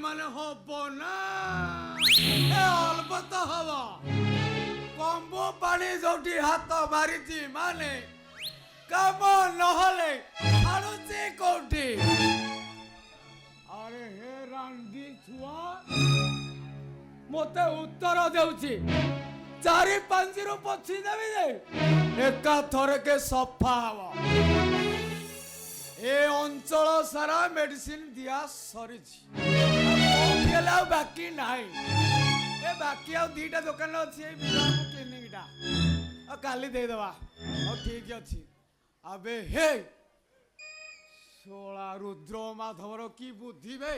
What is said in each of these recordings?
माने हबो ना ए अल्प तो हबो कंबो पानी जोटी हाथ मारिची माने काम नहले आड़ुची कोठी अरे हे रांडी छुआ मते उत्तर देउची चारि पांच रु पछी देबी जे एका थरे के सफा हवा ए अंचल सारा मेडिसिन दिया सरीची केला बाकी नाही ए बाकी आ दीटा दुकान अछि ए क्लिनिक टा आ काली दे देबा आ ठीक अछि अबे हे सोला रुद्र माधवर की बुद्धि बे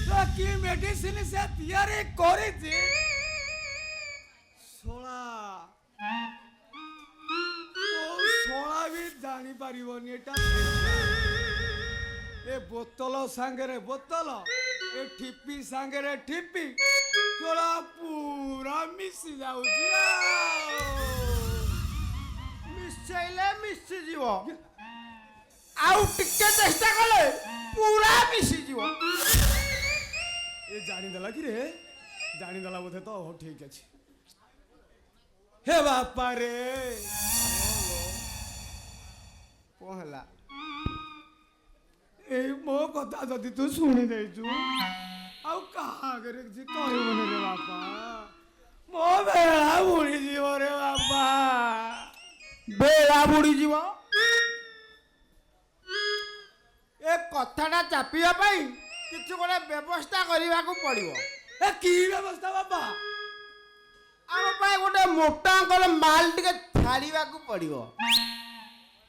तो की मेडिसिन से तैयारी करी छी सोला सोला भी जानी पारिबोनी एटा ए बोतल सांगरे बोतल ए ठिपी सांगरे ठिपी सोला पूरा मिसी जाउची मिसैले मिसी जीव आउ टिके चेष्टा कले पूरा मिसी जीव ए जानी दला कि रे जानी दला बोधे तो हो ठीक अछि हे बापा रे पहला ए मो कथा जदि तू सुनी देछु आउ कहा करे जे कहबो रे बापा मो बेला बुड़ी जीव रे बापा बेला बुड़ी जीव ए कथाटा चापिया पाई किछु गोटे व्यवस्था करबा को पड़िबो ए की व्यवस्था बापा आम पाई गोटे मोटा अंकल माल टिके छाड़ीबा को पड़िबो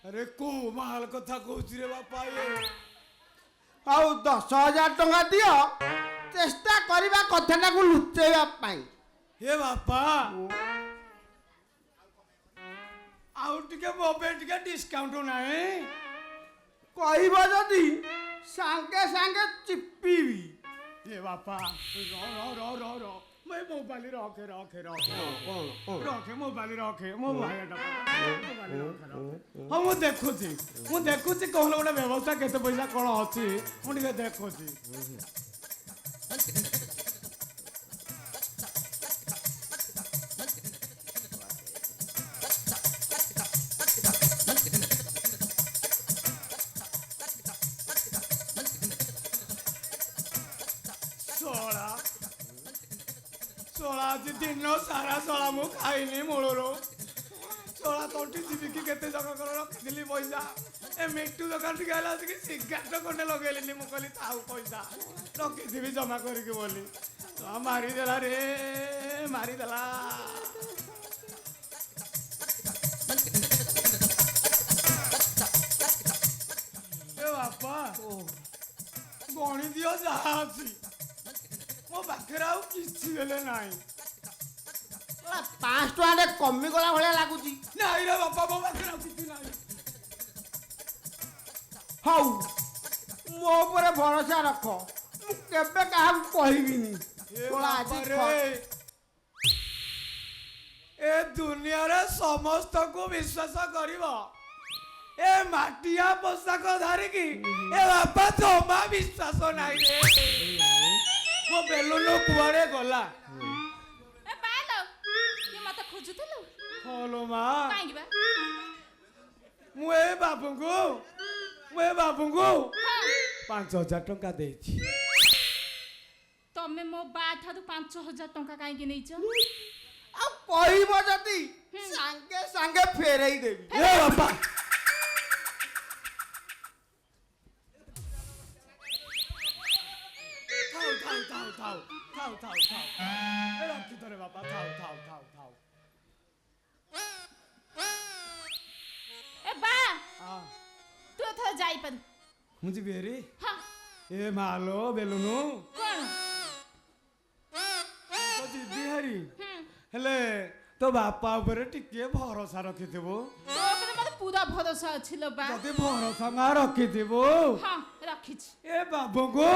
अरे को माल कथा कहूची रे बापा ये आउ 10,000 टंका दियो चेष्टा करबा कथाटा को लुचेबा पाई हे बापा आउ टिके मोबे टिके डिस्काउंट नाही कहबो जदी सांगे सांगे चिप्पीबी ये बापा रो मैं मोबाइल रखे मोबाइल रखे मोबाइल हाँ मु देखुची कौन गोटे व्यवस्था केते पैसा कौन अच्छी मुझे देखुची सोला दिन सारा सोला मु खाइनी मूलर सोला तंटी जीविकी केते जगह कर रखिली पैसा ए मिट्टू दुकान टी गला कि सिगारेट खंडे लगेलिनी मु कहली थाउ पैसा रखिथि जमा करके बोली मारिदेला रे मारिदेला ए बापा गणी दियो जहा अछि मो पाखे आउ किसी बेले नाई 5 टका कमी गला भलिया लागुची नाई रे बापा मो पाखे आउ किसी नाई हौ मो ऊपर भरोसा रख मु केबे काहा कहबिनी तोला आज ए दुनिया रे समस्त को विश्वास करिवो ए माटिया पोशाक धारी की ए बापा जमा विश्वास नाई रे मो बेलुन कुआड़े गला ए बालो ये मत खोजुतलु होलो मा काई बा मु ए बाबूंगो 5,000 टंका देछि तमे मो बा ठादु 5,000 टंका काई कि नैचो आ कहबो जदी सांगे सांगे फेरई देबी ए बापा थाउ ए रखी तोरे बापा थाउ ए बा हां तू थ जाई पद मुझे बेरी हां ए मालो बेलुनु कोन तो दीदी हरी हेले तो बापा ऊपर टिके भरोसा रखिथिबो तो पर मते पूरा भरोसा छिलो बा जदि भरोसा ना रखिथिबो हां रखिछ ए बाबूगो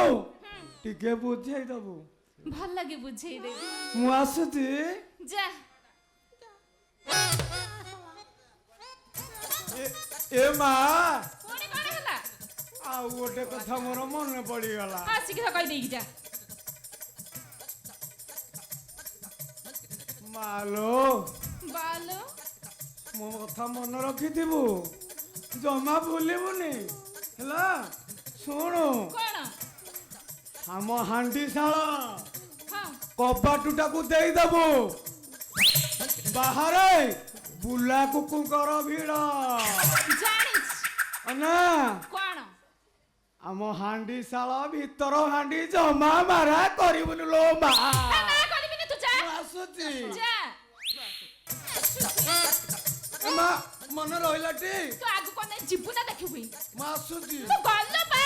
टिके बुझाई दबो ভাল লাগে বুঝাই দেবি मु आसुती যা ए मां কোনে কোনে হলা ଆଉ ଗୋଟେ କଥା ମୋର ମନେ ପଡିଗଲା। ହଁ ଶୀଘ୍ର କହିଦେଇକି ଯା। ମାଲୋ ବାଲୋ ମୋ କଥା ମନେ ରଖିଥିବୁ, ଜମା ଭୁଲିବୁନି ହେଲା। ଶୁଣୁ, କଣ? ଆମ ହାଣ୍ଡିଶାଳ ହଁ କବାଟଟାକୁ ଦେଇଦବୁ। ବାହାରେ ବୁଲା କୁକୁଙ୍କର ଭିଡ଼ ଜାଣିଛି। ନା। କଣ? ଆମ ହାଣ୍ଡିଶାଳ ଭିତର ହାଣ୍ଡି ଜମା ମାରା କରିବୁନି ଲୋ ମା। ନା କରିବିନି, ତୁ ଯା। ମୁଁ ଆସୁଛି। ଯା। ଏ ମା ମନେ ରହିଲା ଟି? ତୁ ଆଗକୁ ଅନେଇ ଯିବୁ ନା ଦେଖିବୁ? ମୁଁ ଆସୁଛି। ତୁ ଗଲୁ ବା।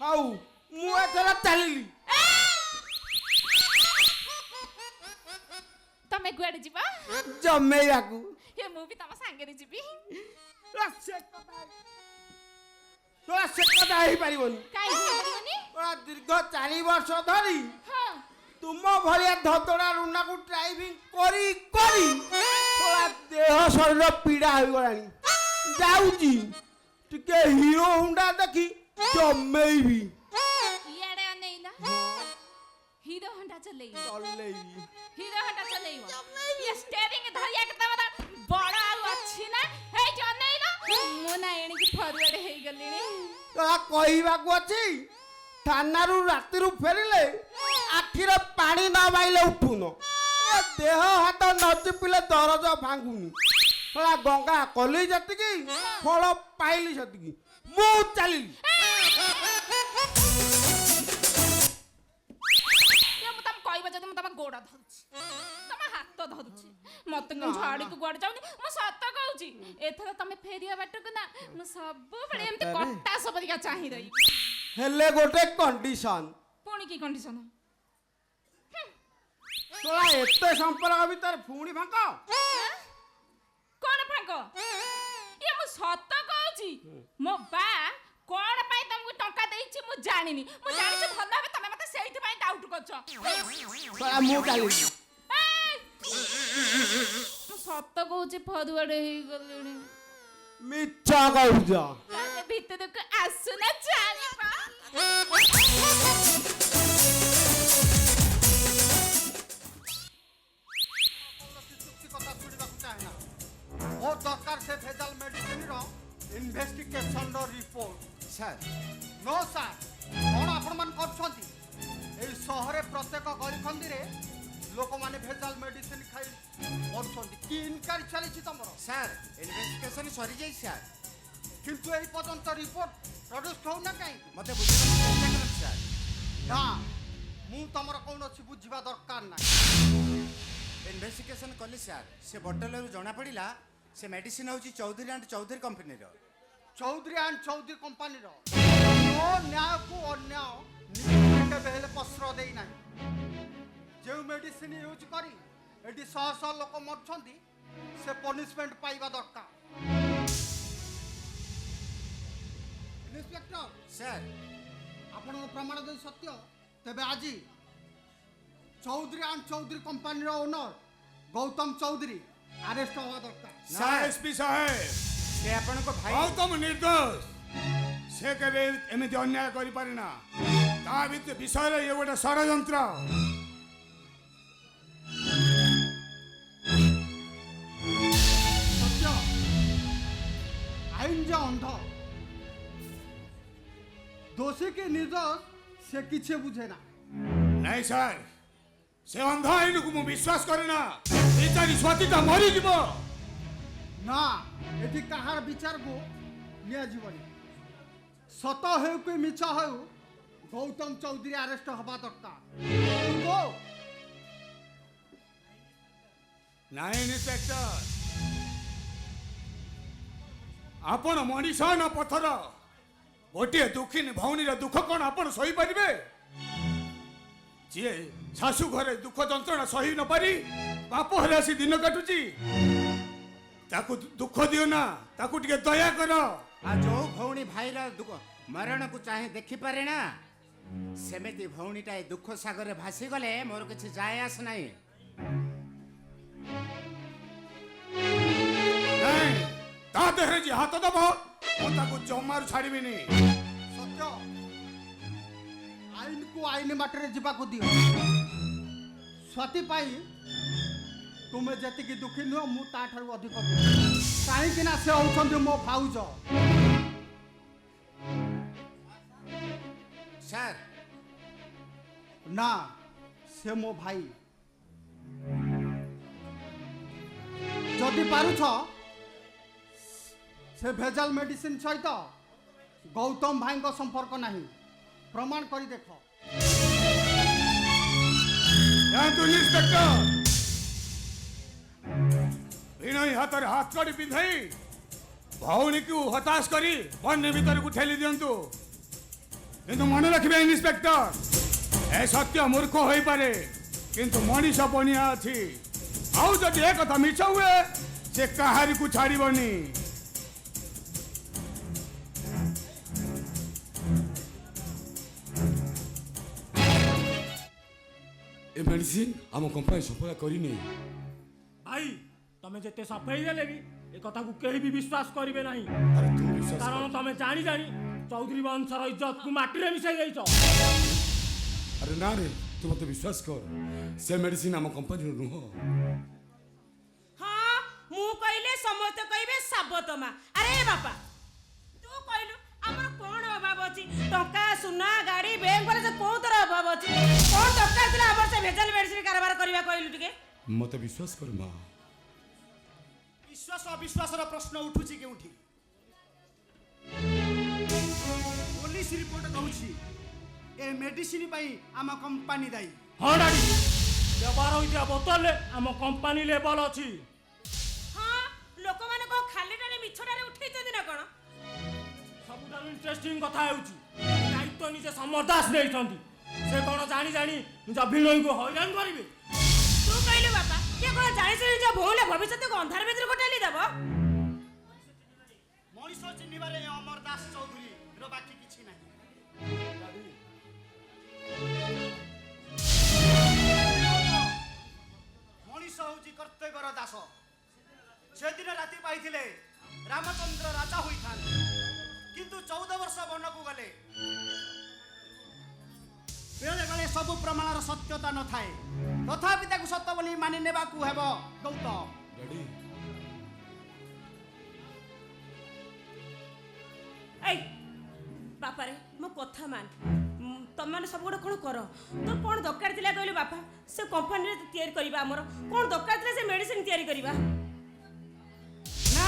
ହଉ ମୁଁ ଏଥର ଚାଲିଲି। ତମେ କୁଆଡେ ଯିବ? ଜମେଇବାକୁ। ଏ ମୁଁ ବି ତମ ସାଙ୍ଗରେ ଯିବି। ସେ କଥା ହେଇପାରିବନି। କାହିଁକି ହେଇପାରିବନି? ଦୀର୍ଘ 4 ବର୍ଷ ଧରି ହଁ ତୁମ ଭଳିଆ ଧତଡ଼ା ରୁନାକୁ ଡ୍ରାଇଭିଂ କରି କରି ଦେହ ଶରୀର ପୀଡ଼ା ହୋଇଗଲାଣି। ଯାଉଛି ଟିକେ ହିରୋ ହୁଣ୍ଡା ଦେଖି ଜମେଇବି। ଇଆଡେ ଅନେଇଲା। Hero Honda ଚଲେଇବ। ଚଲେଇବି। Hero Honda ଚଲେଇବ। ଇଏ ଷ୍ଟେରିଂ ଧରିଆ କେତେ ବଡ଼ ବଡ଼ ଆଉ ଅଛି ନା? ହେଇଠି ଅନେଇଲା। ମୁଁ ନା ଏଣିକି ଫରୱାର୍ଡ ହେଇଗଲିଣି। କହିବାକୁ ଅଛି, ଥାନାରୁ ରାତିରୁ ଫେରିଲେ ଆଖିର ପାଣି ନ ବାଇଲେ ଉଠୁନ। ଦେହ ହାତ ନ ଚିପିଲେ ଦରଜ ଭାଙ୍ଗୁନି। ଗଙ୍ଗା କଲି ଯେତିକି, ଫଳ ପାଇଲି ସେତିକି। ମୁଁ ଚାଲିଲି। ମୁଁ ତମ କହିବ ଯଦି ମୁଁ ତମ ଗୋଡ଼ ଧରୁଛି, ତମ ହାତ ଧରୁଛି। ମତେ କଣ ଝାଡ଼ିକୁ କୁଆଡ଼େ ଯାଉନି। ମୁଁ ସତ କହୁଛି, ଏଥର ତମେ ଫେରିବା ବାଟକୁ ନା ମୁଁ ସବୁବେଳେ ଏମିତି କଟାସ ପରିକା ଚାହିଁ ରହିବି। ହେଲେ ଗୋଟେ କଣ୍ଡିସନ। ପୁଣି କି କଣ୍ଡିସନ? ଏତେ ସମ୍ପର୍କ ଭିତରେ ପୁଣି ଭାଙ୍କ? କଣ ଫାଙ୍କ? ଇଏ ମୁଁ ସତ କହୁଛି, ମୋ ବା କଣ ପାଇଁ ତମକୁ ଟଙ୍କା ଦେଇଛି ମୁଁ ଜାଣିନି। ମୁଁ ଜାଣିଛି ଭଲ ଭାବେ ତମେ ମତେ ସେଇଥିପାଇଁ ଡାଉଟ୍ କରୁଛ। ମୁଁ ଚାଲିଲି। ମୁଁ ସତ କହୁଛି ଫରୱାର୍ଡ ହେଇଗଲିଣି। ମିଛ କହୁଛ। ତାହେଲେ ଭିତରକୁ ଆସୁନା ଜାଣିବା। ମୋ ଦରକାର ସେ ଭେଜାଲ ମେଡିସିନର ଇନଭେଷ୍ଟିଗେସନର ରିପୋର୍ଟ। ସାର୍ ନୋ ସାର୍, କ'ଣ ଆପଣମାନେ କରୁଛନ୍ତି? ଏଇ ସହରରେ ପ୍ରତ୍ୟେକ ଗଳିକନ୍ଦିରେ ଲୋକମାନେ ଭେଜାଲ ମେଡିସିନ ଖାଇ ମରୁଛନ୍ତି। କି ଇନକ୍ୱାରି ଚାଲିଛି ତମର? ସାର୍ ଇନଭେଷ୍ଟିଗେସନ ସରିଯାଇଛି ସାର୍, କିନ୍ତୁ ଏଇ ପର୍ଯ୍ୟନ୍ତ ରିପୋର୍ଟ ପ୍ରଡ୍ୟୁସ ହଉନା କାହିଁକି? ମୋତେ ବୁଝିବାକୁ ଚେଷ୍ଟା କରନ୍ତୁ ସାର୍। ନା, ମୁଁ ତମର କୌଣସି ବୁଝିବା ଦରକାର ନାହିଁ। ଇନଭେଷ୍ଟିଗେସନ କଲି ସାର୍, ସେ ବୋଟଲରୁ ଜଣାପଡ଼ିଲା ସେ ମେଡିସିନ ହେଉଛି ଚୌଧୁରୀ ଆଣ୍ଡ ଚୌଧୁରୀ କମ୍ପାନୀର। ଚୌଧୁରୀ ଆଣ୍ଡ ଚୌଧୁରୀ କମ୍ପାନୀର। ମୋ ନ୍ୟାୟକୁ ଅନ୍ୟାୟ ନିଜେ କେବେ ହେଲେ ପ୍ରଶ୍ରୟ ଦେଇନାହିଁ। ଯେଉଁ ମେଡିସିନ ୟୁଜ୍ କରି ଏଠି ଶହ ଶହ ଲୋକ ମରୁଛନ୍ତି, ସେ ପନିଶମେଣ୍ଟ ପାଇବା ଦରକାର। ଇନ୍ସପେକ୍ଟର ସାର୍ ଆପଣଙ୍କ ପ୍ରମାଣ ଯଦି ସତ୍ୟ, ତେବେ ଆଜି ଚୌଧୁରୀ ଆଣ୍ଡ ଚୌଧୁରୀ କମ୍ପାନୀର ଓନର ଗୌତମ ଚୌଧୁରୀ ଆରେଷ୍ଟ ହେବା ଦରକାର। ସାର୍ ଏସପି ସାହେବ, ସେ ଆପଣଙ୍କ ଭାଇ। ଗୌତମ ନିର୍ଦ୍ଦୋଷ। ସେ କେବେ ଏମିତି ଅନ୍ୟାୟ କରିପାରେନା। ତା ବିଷୟରେ ଇଏ ଗୋଟେ ଷଡ଼ଯନ୍ତ୍ର। ସତ୍ୟ, ଆଇନ ଯେ ଅନ୍ଧ, ଦୋଷୀ କି ନିର୍ଦ୍ଦୋଷ ସେ କିଛି ବୁଝେ ନା। ନାଇଁ ସାର୍, ସେ ଅନ୍ଧ ଆଇନକୁ ମୁଁ ବିଶ୍ୱାସ କରେ ନା। ବିଚାରି ସ୍ୱାତୀଟା ମରିଯିବ। ନା, ଏଠି କାହାର ବିଚାରକୁ ନିଆଯିବନି। ସତ ହେଉ କି ମିଛ ହେଉ, ଗୌତମ ଚୌଧୁରୀ ଆରେଷ୍ଟ ହେବା ଦରକାର। ନାଇଁ ଇନ୍ସପେକ୍ଟର, ଆପଣ ମଣିଷ ନା ପଥର? ଗୋଟିଏ ଦୁଃଖିନୀ ଭଉଣୀର ଦୁଃଖ କ'ଣ ଆପଣ ସହିପାରିବେ? ଯିଏ ଶାଶୁ ଘରେ ଦୁଃଖ ଯନ୍ତ୍ରଣା ସହି ନ ପାରି ବାପ ହେଲେ ଆସି ଦିନ କାଟୁଛି, ତାକୁ ଦୁଃଖ ଦିଅ ନା, ତାକୁ ଟିକେ ଦୟା କର। ଆଉ ଯୋଉ ଭଉଣୀ ଭାଇର ମରଣକୁ ଚାହିଁ ଦେଖିପାରେ ନା, ସେମିତି ଭଉଣୀଟା ଏ ଦୁଃଖ ସାଗରରେ ଭାସିଗଲେ ମୋର କିଛି ଯାଏ ଆସ ନାହିଁ। ନାଇଁ, ତା ଦେହରେ ଯିଏ ହାତ ଦବ ମୁଁ ତାକୁ ଜମାରୁ ଛାଡ଼ିବିନି। ସତ୍ୟ ଆଇନକୁ ଆଇନ ବାଟରେ ଯିବାକୁ ଦିଅ। ସ୍ୱାତି ପାଇଁ ତୁମେ ଯେତିକି ଦୁଃଖୀ ନୁହଁ ମୁଁ ତାଠାରୁ ଅଧିକ ଦୁଃଖୀ। କାହିଁକି ନା ସେ ହେଉଛନ୍ତି ମୋ ଭାଉଜ। ସାର୍ ନା ସେ ମୋ ଭାଇ। ଯଦି ପାରୁଛ ସେ ଭେଜାଲ ମେଡିସିନ ସହିତ ଗୌତମ ଭାଇଙ୍କ ସମ୍ପର୍କ ନାହିଁ, ପ୍ରମାଣ କରି ଦେଖ। ଯାଆନ୍ତୁ ଇନ୍ସପେକ୍ଟର, ଭିଣୋଇ ହାତରେ ହାତ କଡ଼ି ପିନ୍ଧାଇ ଭଉଣୀକୁ ହତାଶ କରି ବନ୍ୟ ଭିତରକୁ ଠେଲି ଦିଅନ୍ତୁ। କିନ୍ତୁ ମନେ ରଖିବେ ଇନ୍ସପେକ୍ଟର, ଏ ସତ୍ୟ ମୂର୍ଖ ହୋଇପାରେ କିନ୍ତୁ ମଣିଷ ପଣିଆ ଅଛି। ଆଉ ଯଦି ଏ କଥା ମିଛ ହୁଏ ସେ କାହାରିକୁ ଛାଡ଼ିବନି। ए मेडिसिन आम कंपनी सफल करनी। भाई तमे जेते सफेई देले भी ए कथा को केही भी विश्वास करिवे नाही। अरे तू विश्वास कारण तमे जानी जानी चौधरी वंशर इज्जत को माटी रे मिसाई देइछ। अरे ना रे तू मत विश्वास कर, से मेडिसिन आम कंपनी नुह। हाँ मु कहले समस्त कहबे साबतमा। अरे बापा तू कहलु हमर कोन अभाव अछि? टका सुना गाड़ी बैंक वाले से को तरह अभाव अछि? कोन दरकार थिला हमर से भेजल मेडिसिन कारोबार करबा कहलु टिके? मत विश्वास कर माँ। विश्वास अविश्वासर प्रश्न उठुची केउठी? पुलिस रिपोर्ट कहूची ए मेडिसिन पई आम कंपनी दाई। हां डाडी व्यवहार होइतिया बोतल हम कंपनी लेवल अछि। हाँ लोक माने को खाली टाने मिछडारे उठै जदि ना कोन? सबुठाରୁ इंटरेस्टिंग कथा हेउची दायित्व निजे समरदास नेइछंती। से कोन जानी जानी निज भिणोई को हैरान करिवे। तू कहलु बापा के कोन जानि से जो भोले भविष्य को अंधार भीतर कोटाली देबो? मनीष चिन्हिबारे अमर दास चौधरी रो बाकी किछि नाही। मनीष होउची कर्तव्यर दास। सेदिन राति पाइथिले रामचंद्र राजा होइथान, किंतु 14 वर्ष वनकु गले। बेले बेले सब प्रमाणर सत्यता न थाए, तथापि ताकु सत्य बोली मानि नेबाकु हेबो गौतम। डैडी ए बापा रे मो कथा मान। तुम मैंने सब गोटे कौन कर तो कौन दरकार थिला कहलु बापा? से कंपनी रे तैयारी करबा हमर कौन दरकार थिला से मेडिसिन तैयारी करबा? ना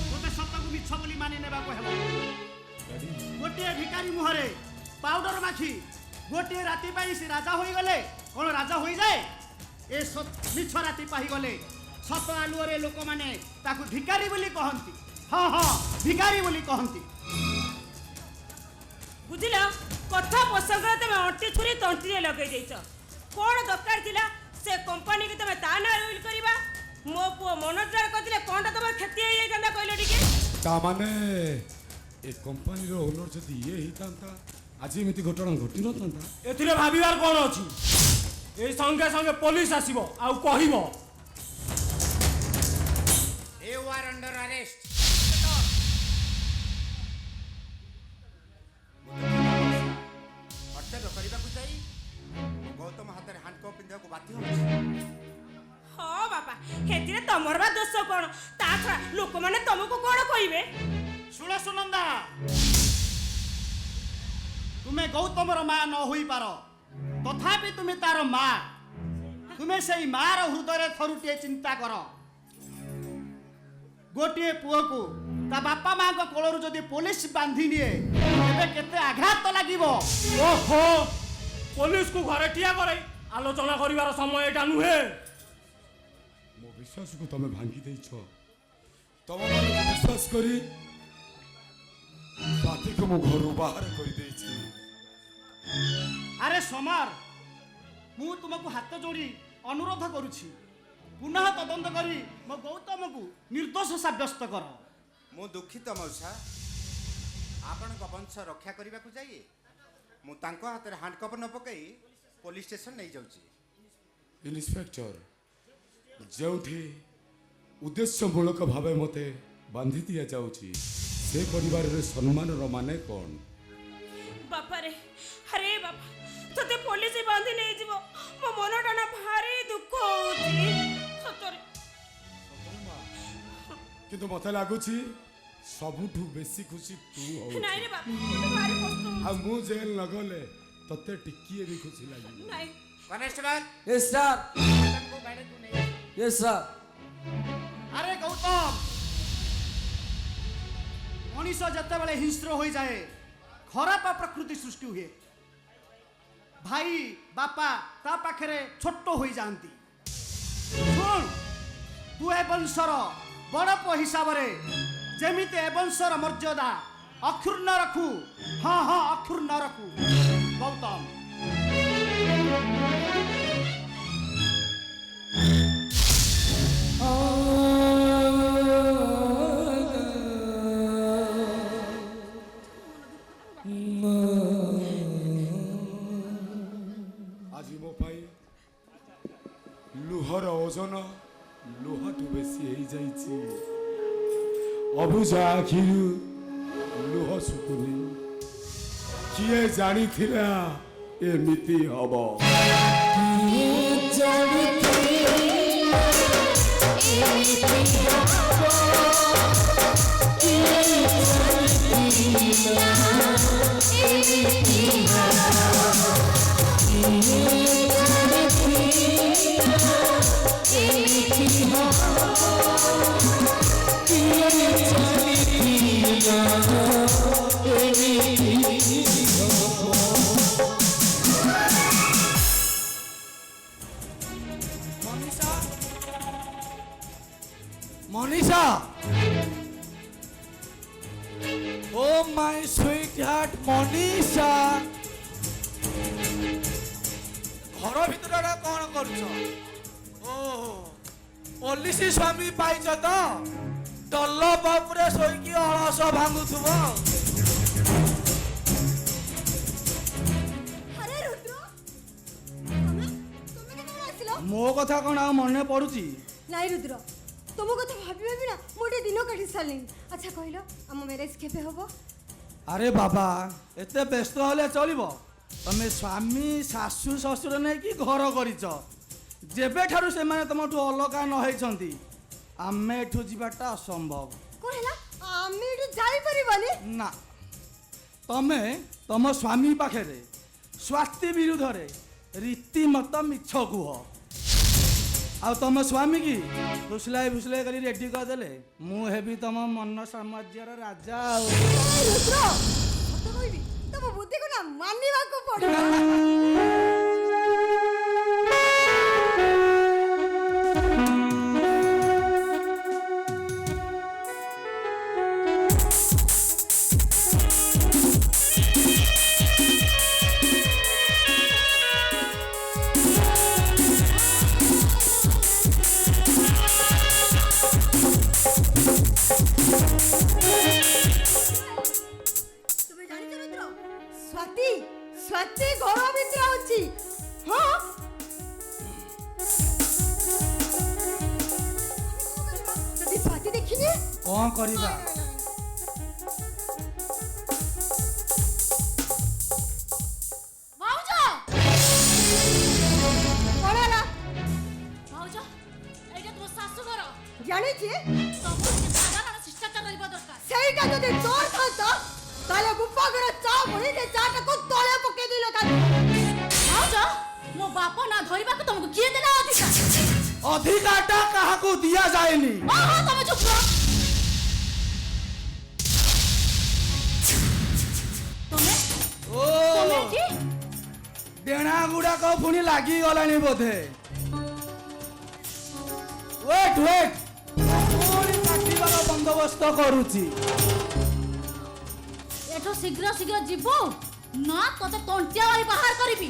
तोते सत्यकु मिछ बोली मानि नेबाकु हेबो। गोटे भिकारी मुहरे पाउडर माखी गोटे राति पाई से राजा होई गले। कोन राजा होई जाए? ए मिछ राति पाई गले सत आलुरे लोक माने ताकु भिकारी बोली कहंती। हां हां भिकारी बोली कहंती। बुझिल कथा प्रसंग तुम अंटी छुरी तंटी रे लगे देछ। कौन दरकार थिला से कंपनी के तुम ता ना रोल करबा? मो पो मनोजर कथिले कोनटा तमर क्षति होई जांदा कहलो टिके? ता माने ए कंपनी रो ओनर जदी ये ही तांता आज एमिति घटना घटी न तांता। एथिरे भाबिबार कोन अछि? ए संगे संगे पुलिस आसीबो आ कहिबो You are under arrest. ଅଟକ କରିବାକୁ ଯାଇ ଗୌତମ ହାତରେ ହାଣ୍ଡକପ୍ ପିନ୍ଧିବାକୁ ବାଧ୍ୟ ହେଉଛି। ହଁ ବାପା ହେତିରେ ତମର ବା ଦୋଷ କଣ? ତା ଛଡା ଲୋକମାନେ ତମକୁ କଣ କହିବେ? ଶୁଣ ସୁନନ୍ଦା, ତୁମେ ଗୌତମର ମା ନ ହୋଇପାର, ତଥାପି ତୁମେ ତାର ମା। ତୁମେ ସେଇ ମାର ହୃଦୟରେ ଥରୁଟିଏ ଚିନ୍ତା କର। ଗୋଟିଏ ପୁଅକୁ ତା ବାପା ମାଙ୍କ କୋଳରୁ ଯଦି ପୋଲିସ ବାନ୍ଧି ନିଏ ତେବେ କେତେ ଆଘାତ ଲାଗିବ। ओहो पुलिस को घरे ठिया करे आलोचना करिवार समय एटा नुहे। मो विश्वास को तमे भांगी देइछ। तम माने विश्वास करी बाती को मो घर बाहर कर देइछि। ଆରେ ସମାର, ମୁଁ ତୁମକୁ ହାତ ଯୋଡ଼ି ଅନୁରୋଧ କରୁଛି, ପୁନଃ ତଦନ୍ତ କରି ମୋ ଗୌତମକୁ ନିର୍ଦ୍ଦୋଷ ସାବ୍ୟସ୍ତ କର। ମୁଁ ଦୁଃଖିତ ମଉସା, ଆପଣଙ୍କ ବଂଶ ରକ୍ଷା କରିବାକୁ ଯାଇ ମୁଁ ତାଙ୍କ ହାତରେ ହାଣ୍ଡକପ୍ ନ ପକାଇ ପୋଲିସ ଷ୍ଟେସନ ନେଇଯାଉଛି। इन्स्पेक्टर जोठी उद्देश्यमूलक भावे मते बांधी दिया जाउची ସେ ପରିବାରରେ ସମ୍ମାନର ମାନେ କ'ଣ? ବାପାରେ ଆରେ ବାପା ତତେ ପୋଲିସ ବାନ୍ଧି ନେଇଯିବ ମୋ ମନଟା ନା ଭାରି ଦୁଃଖ ହଉଛି ସତରେ। କିନ୍ତୁ ମତେ ଲାଗୁଛି ସବୁଠୁ ବେଶୀ ଖୁସି ତୁ ହଉଛୁ। ନାଇଁ ରେ ବାପା ମତେ ଭାରି କଷ୍ଟ ହଉଛି। ଆଉ ମୁଁ ଜେଲ ନ ଗଲେ ତତେ ଟିକିଏ ବି ଖୁସି ଲାଗିବ। ନାଇଁ କନେଷ୍ଟବଳ यस सर ତାଙ୍କୁ ଗାଡ଼ିକୁ ନେଇ यस सर। ଆରେ ଗୌତମ ମଣିଷ ଯେତେବେଳେ ହିଂସ୍ର ହୋଇଯାଏ ଖରାପ ପ୍ରକୃତି ସୃଷ୍ଟି ହୁଏ। ଭାଇ ବାପା ତା ପାଖରେ ଛୋଟ ହୋଇଯାଆନ୍ତି। ଶୁଣ ତୁ ଏ ବଂଶର ବଡ଼ ପୁଅ ହିସାବରେ ଯେମିତି ଏ ବଂଶର ମର୍ଯ୍ୟାଦା ଅକ୍ଷୁର୍ଣ୍ଣ ରଖୁ। ହଁ ହଁ ଅକ୍ଷୁର୍ଣ୍ଣ ରଖୁ ଗୌତମ। ଆଜି ମୋ ପାଇଁ ଲୁହର ଓଜନ ଲୁହଠୁ ବେଶୀ ହେଇଯାଇଛି। ଅବୁଝା ଆଖିରୁ ଲୁହ ଶୁଖୁନି। କିଏ ଜାଣିଥିଲା ଏମିତି ହବ? মনীষা ও মাই সুইট হার্ট মনীষা ঘর ভিতরে কোন করছ? ও পুলিশ স্বামী পাইছ তো ডল বাপুরে শোইকি অলস ভাঙুথুব। আরে রুদ্র তুমি কেন আসিল? ମୋ କଥା କଣ ଆଉ ମନେ ପଡୁଛି? নাই রুদ্র তোম কথা ভাবি ভাবি না মোটে দিন কাটি সারিনি। আচ্ছা কহিল আম ম্যারেজ কেবে হব? আরে বাবা এতে ব্যস্ত হলে চলিব? তুমি স্বামী শাশু শ্বশুর নেইকি ঘর করিছ। যেবেঠারু সেমানে তোমাঠু অলগা ন হইছন্তি ଆମେ ଏଠୁ ଯିବାଟା ଅସମ୍ଭବ। কোন হেলা আমি এটু যাই পারিবানি? ନା ତମେ ତମ ସ୍ୱାମୀ ପାଖରେ ସ୍ୱାସ୍ଥ୍ୟ ବିରୁଦ୍ଧରେ ରୀତିମତ ମିଛ କୁହ। ଆଉ ତମ ସ୍ୱାମୀ କି ଫୁସଲାଇ ଫୁସଲାଇ କରି ରେଡି କରିଦେଲେ ମୁଁ ହେବି ତମ ମନ ସାମ୍ରାଜ୍ୟର ରାଜା। ଆଉ রুদ্র সত্য কইবি তোম বুদ্ধি কোনা মানিবাকু পড়িব। ସ୍ୱାତି ଘର ଭିତରେ ଅଛି। ହଁ ଯଦି ସ୍ୱାତି ଦେଖିନି କଣ କରିବା? ଭାଉଜ କଣ ହେଲା? ଭାଉଜ ଏଇଟା ତୁମ ଶାଶୁଘର। ଜାଣିଛି ସବୁ ସାଧାରଣ ଶିଷ୍ଟାଚାର ରହିବା ଦରକାର। ସେଇଟା ଯଦି ତୋର ଥାନ୍ତା ତାହେଲେ ଗୁପାଘର ଚା ଭଳି ସେ ଚାଟାକୁ ତଳେ ପକେଇ ଦେଇନଥାନ୍ତି। ଭାଉଜ ମୋ ବାପ ନା ଧରିବାକୁ ତମକୁ କିଏ ଦେଲା ଅଧିକାର? ଅଧିକାରଟା କାହାକୁ ଦିଆଯାଏନି। ଓହୋ ତମେ ଚୁପ କର। ତମେ ଓ ତମେ କି ଡେଣା ଗୁଡାକ ପୁଣି ଲାଗିଗଲାଣି ବୋଧେ। ୱେଟ୍ ୱେଟ୍ ପୁଣି କାଟିବାର ବନ୍ଦୋବସ୍ତ କରୁଛି। ଏଠୁ ଶୀଘ୍ର ଶୀଘ୍ର ଯିବୁ ନା ତତେ ତଣ୍ଟିଆ ମାରି ବାହାର କରିବି।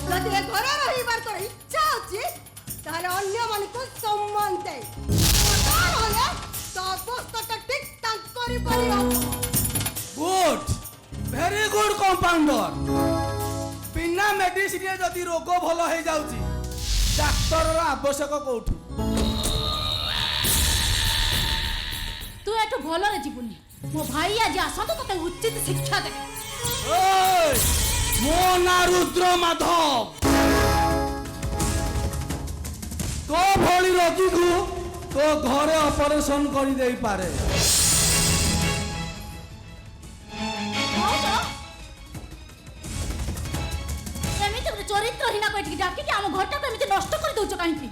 ଯଦି ଏ ଘରେ ରହିବାର ତୋର ଇଚ୍ଛା ଅଛି ତାହେଲେ ଅନ୍ୟମାନଙ୍କୁ ସମ୍ମାନ ଦେ। ନହେଲେ ତୋ ଅବସ୍ଥାଟା ଠିକ୍ ତାଙ୍କରି ପରି ହବ। Good very good compounder. ବିନା ମେଡିସିନରେ ଯଦି ରୋଗ ଭଲ ହେଇଯାଉଛି ଡାକ୍ତରର ଆବଶ୍ୟକ କୋଉଠୁ? ତୁ ଏଠୁ ଭଲରେ ଯିବୁନି। ମୋ ଭାଇ ଆଜି ଆସନ୍ତୁ ତତେ ଉଚିତ ଶିକ୍ଷା ଦେବେ। ମୋ ନାଁ ରୁଦ୍ର ମାଧବ। ତୋ ଭଳି ରୋଗୀକୁ ତୋ ଘରେ ଅପରେସନ କରିଦେଇପାରେ। ଏମିତି ଗୋଟେ ଚରିତ୍ରହୀନା କହିକି ଡାକିକି ଆମ ଘରଟାକୁ ଏମିତି ନଷ୍ଟ କରିଦଉଛ କାହିଁକି?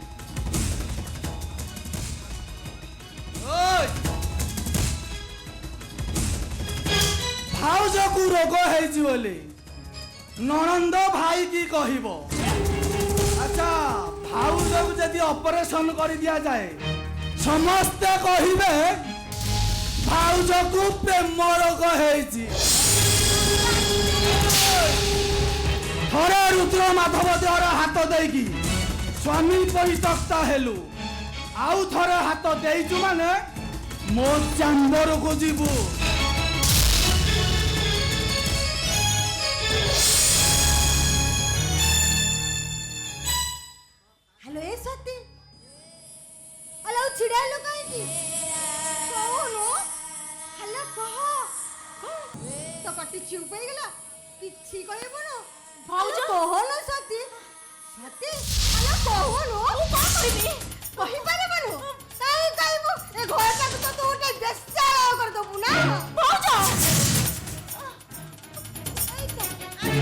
ଭାଉଜକୁ ରୋଗ ହେଇଛି ବୋଲି ନଣନ୍ଦ ଭାଇ କି କହିବ? ଆଚ୍ଛା, ଭାଉଜକୁ ଯଦି ଅପରେସନ କରି ଦିଆଯାଏ ସମସ୍ତେ କହିବେ ଭାଉଜକୁ ପ୍ରେମ ରୋଗ ହେଇଛି। ଥରେ ରୁଦ୍ର ମାଧବ ଦେହର ହାତ ଦେଇକି ସ୍ୱାମୀ ପରିତ୍ୟକ୍ତ ହେଲୁ, ଆଉ ଥରେ ହାତ ଦେଇଛୁ ମାନେ ମୋ ଚାମ୍ବରକୁ ଯିବୁ। ହ୍ୟାଲୋ ଏ ସତୀ, ହ୍ୟାଲୋ ଛିଡ଼ା ହେଲୁ କାହିଁକି? କହୁନୁ ହ୍ୟାଲୋ କହ। ତ ପାଟି ଚୁପ୍ ହେଇଗଲା, କିଛି କହିବୁନୁ? ଭାଉଜ କହଲୋ ସତୀ। ସତୀ ହ୍ୟାଲୋ କହୁନୁ। ମୁଁ କଣ କହିବି? କହିପାରିବୁନୁ? କାହିଁ କହିବୁ? ଏ ଘରଟାକୁ ତ ତୁ ଗୋଟେ ବେଶ୍ୟାଳୟ କରିଦେବୁ ନା। ଭାଉଜ ଏଇ ତ, ଆସ।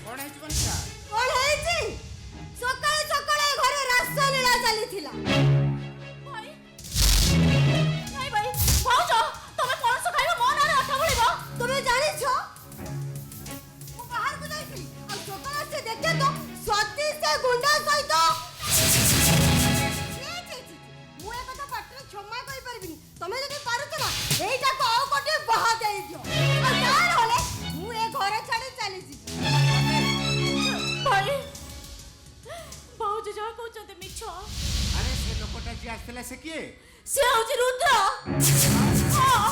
କଣ ହେଇଛି ମନୀଷା? କଣ ହେଇଛି? ସକାଳେ ସକାଳେ ଏ ଘରେ ରାସଲୀଳା ଚାଲିଥିଲା। ଭାଇ ନାଇଁ ଭାଇ ଭାଉଜ ତମେ ପଣସ ଖାଇବ ମୋ ନାଁରେ ଅଠା ବୋଳିବ? ତୁମେ ଜାଣିଛ ମୁଁ ବାହାରକୁ ଯାଇଥିଲି ଆଉ ସକାଳେ ଆସି ଦେଖେ ତ ସତୀ ସେ ଗୁଣ୍ଡା ସହିତ। ମୁଁ ଏ କଥା ପାଟିରେ କ୍ଷମା କରିପାରିବିନି। ତମେ ଯଦି ପାରୁଛ ନା ଏଇଟାକୁ ଆଉ ଗୋଟେ ବାହା ଦେଇଦିଅ, ଆଉ ତା ନହେଲେ ମୁଁ ଏ ଘର ଛାଡ଼ି ଚାଲିଯିବି। ଭାଇ ଭାଉଜ ଯାହା କହୁଛନ୍ତି ମିଛ। ଆରେ ସେ ଲୋକଟା ଯିଏ ଆସିଥିଲା ସେ କିଏ? ସେ ହଉଛି ରୁଦ୍ର। ହଁ।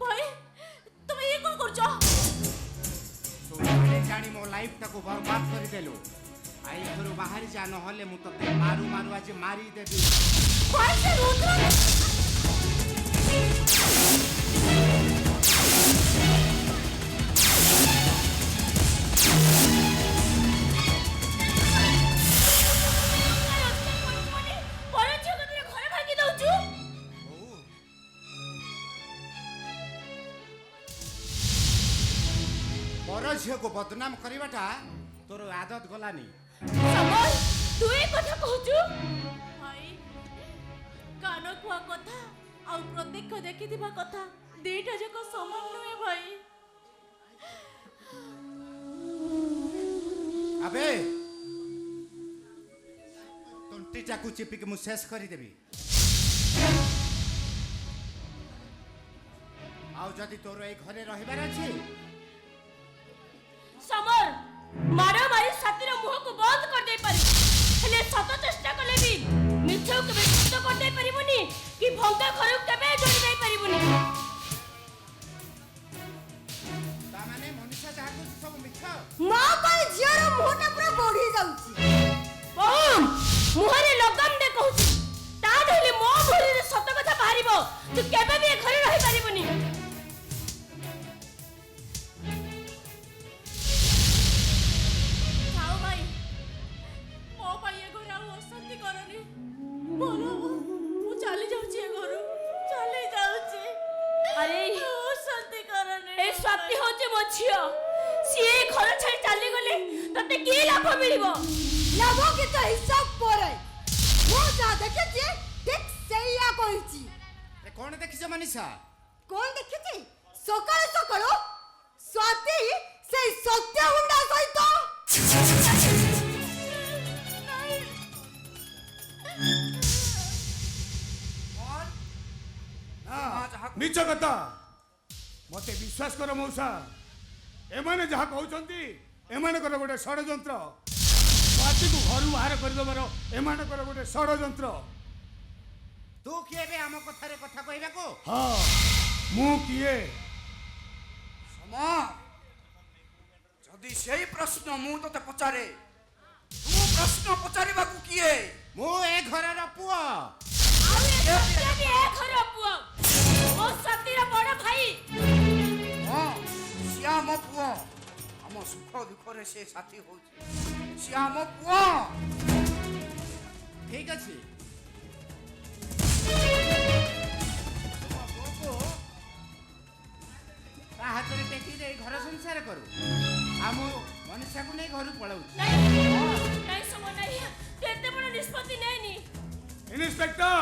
ଭାଇ ତମେ ଇଏ କଣ କରୁଛ? ତୁ ଜାଣି ଜାଣି ମୋ ଲାଇଫଟାକୁ ବରବାଦ କରିଦେଲୁ। ଆଇ ଘରୁ ବାହାରି ଯା, ନହେଲେ ମୁଁ ତତେ ମାରୁ ମାରୁ ଆଜି ମାରିଦେବି। ଭାଇ ସେ ରୁଦ୍ର ଘରେ ଭାଙ୍ଗି ଦଉଛୁ। ପର ଝିଅକୁ ବଦନାମ କରିବାଟା ତୋର ଆଦତ ଗଲାନି। ସମର ତୁ ଏ କଥା କହୁଛୁ? ଭାଇ କାନ କୁଆ କଥା ଆଉ ପ୍ରତ୍ୟକ୍ଷ ଦେଖିଥିବା କଥା ଦିଟା ଯାକ ସମାନ ନୁହେଁ ଭାଇ। ଆବେ ତଣ୍ଟିଟାକୁ ଚିପିକି ମୁଁ ଶେଷ କରିଦେବି। ଆଉ ଯଦି ତୋର ଏଇ ଘରେ ରହିବାର ଅଛି, ସମର ମାର ମାରି ସାଥିର ମୁହଁକୁ ବନ୍ଦ କରିଦେଇ ପାରିବୁ, ହେଲେ ସତ ଚେଷ୍ଟା କଲେ ବି ମିଛକୁ କେବେ ସତ କରିଦେଇ ପାରିବୁନି କି ଭଙ୍ଗା ଘରକୁ କେବେ ଯୋଡ଼ି ଦେଇ ପାରିବୁନି। ତାମାନେ ମନୀଷା ଯାହା କହୁଛି ସବୁ ମିଛ। ମା ପାଇଁ ଝିଅର ମୁହଁଟା ପୁରା ବଢି ଯାଉଛି। ମୁହଁରେ ଲଗାମ ଦେ କହୁଛି, ତା ଧଇଲେ ମୋ ମୁହଁରେ ସତ କଥା ବାହାରିବ। ତୁ କେବେ ବି ଏ ଘରେ ରହିପାରିବୁନି। ଥାଉ ଭାଇ, ମୋ ପାଇଁ ଏ ଘରେ ଆଉ ଅଶାନ୍ତି କରନି। ଭଲ ହବ ମୁଁ ଚାଲି ଯାଉଛି ଏ ଘରୁ, ଚାଲି ଯାଉଛି। ଆରେ ଅଶାନ୍ତି କରନି। ଏ ସ୍ୱାତି ହଉଛି ମୋ ଝିଅ, ସିଏ ଘର ଛାଡ଼ି ଚାଲିଗଲେ ତତେ କି ଲାଭ ମିଳିବ? ଲାଭ କିଛି ହିସାବ ପରେ ମୁଁ ଯାହା ଦେଖିଛି ଠିକ୍ ସେଇଆ କହିଛି। କଣ ଦେଖିଛ ମନୀଷା? କଣ ଦେଖିଛି? ସକାଳୁ ସକାଳୁ ସ୍ୱାତି ସେଇ ସତ୍ୟ ହୁଣ୍ଡା ସହିତ। ମିଛ କଥା ମତେ ବିଶ୍ୱାସ କର ମଉସା, ଏମାନେ ଯାହା କହୁଛନ୍ତି ଏମାନଙ୍କର ଗୋଟେ ଷଡ଼ଯନ୍ତ୍ର। ସ୍ୱାତିକୁ ଘରୁ ବାହାର କରିଦେବାର ଏମାନଙ୍କର ଗୋଟେ ଷଡ଼ଯନ୍ତ୍ର। ତୁ କିଏ ବେ ଆମ କଥାରେ କଥା କହିବାକୁ? ହଁ ମୁଁ କିଏ? ଯଦି ସେଇ ପ୍ରଶ୍ନ ମୁଁ ତତେ ପଚାରେ ତୁ ପ୍ରଶ୍ନ ପଚାରିବାକୁ କିଏ? ମୁଁ ଏ ଘରର ପୁଅ। ଆଉ ଏ ସତ୍ୟ ବି ଏ ଘର ପୁଅ ମୋ ସତୀର ବଡ଼ ଭାଇ। ହଁ, ସିଏ ଆମ ପୁଅ। ଆମ ସୁଖ ଦୁଃଖରେ ସେ ସାଥୀ ହଉଛି। ସିଏ ଆମ ପୁଅ। ଠିକ ଅଛି। ତୁମ ପୁଅକୁ ତା ହାତରେ ଟେକି ଦେଇ ଘର ସଂସାର କରୁ। ଆଉ ମୁଁ ମନୀଷାକୁ ନେଇ ଘରୁ ପଳାଉଛି। ନାଇଁ ସମୟ ନାହିଁ, କେତେ ବଡ଼ ନିଷ୍ପତ୍ତି ନେଇନି। ଇନ୍ସପେକ୍ଟର,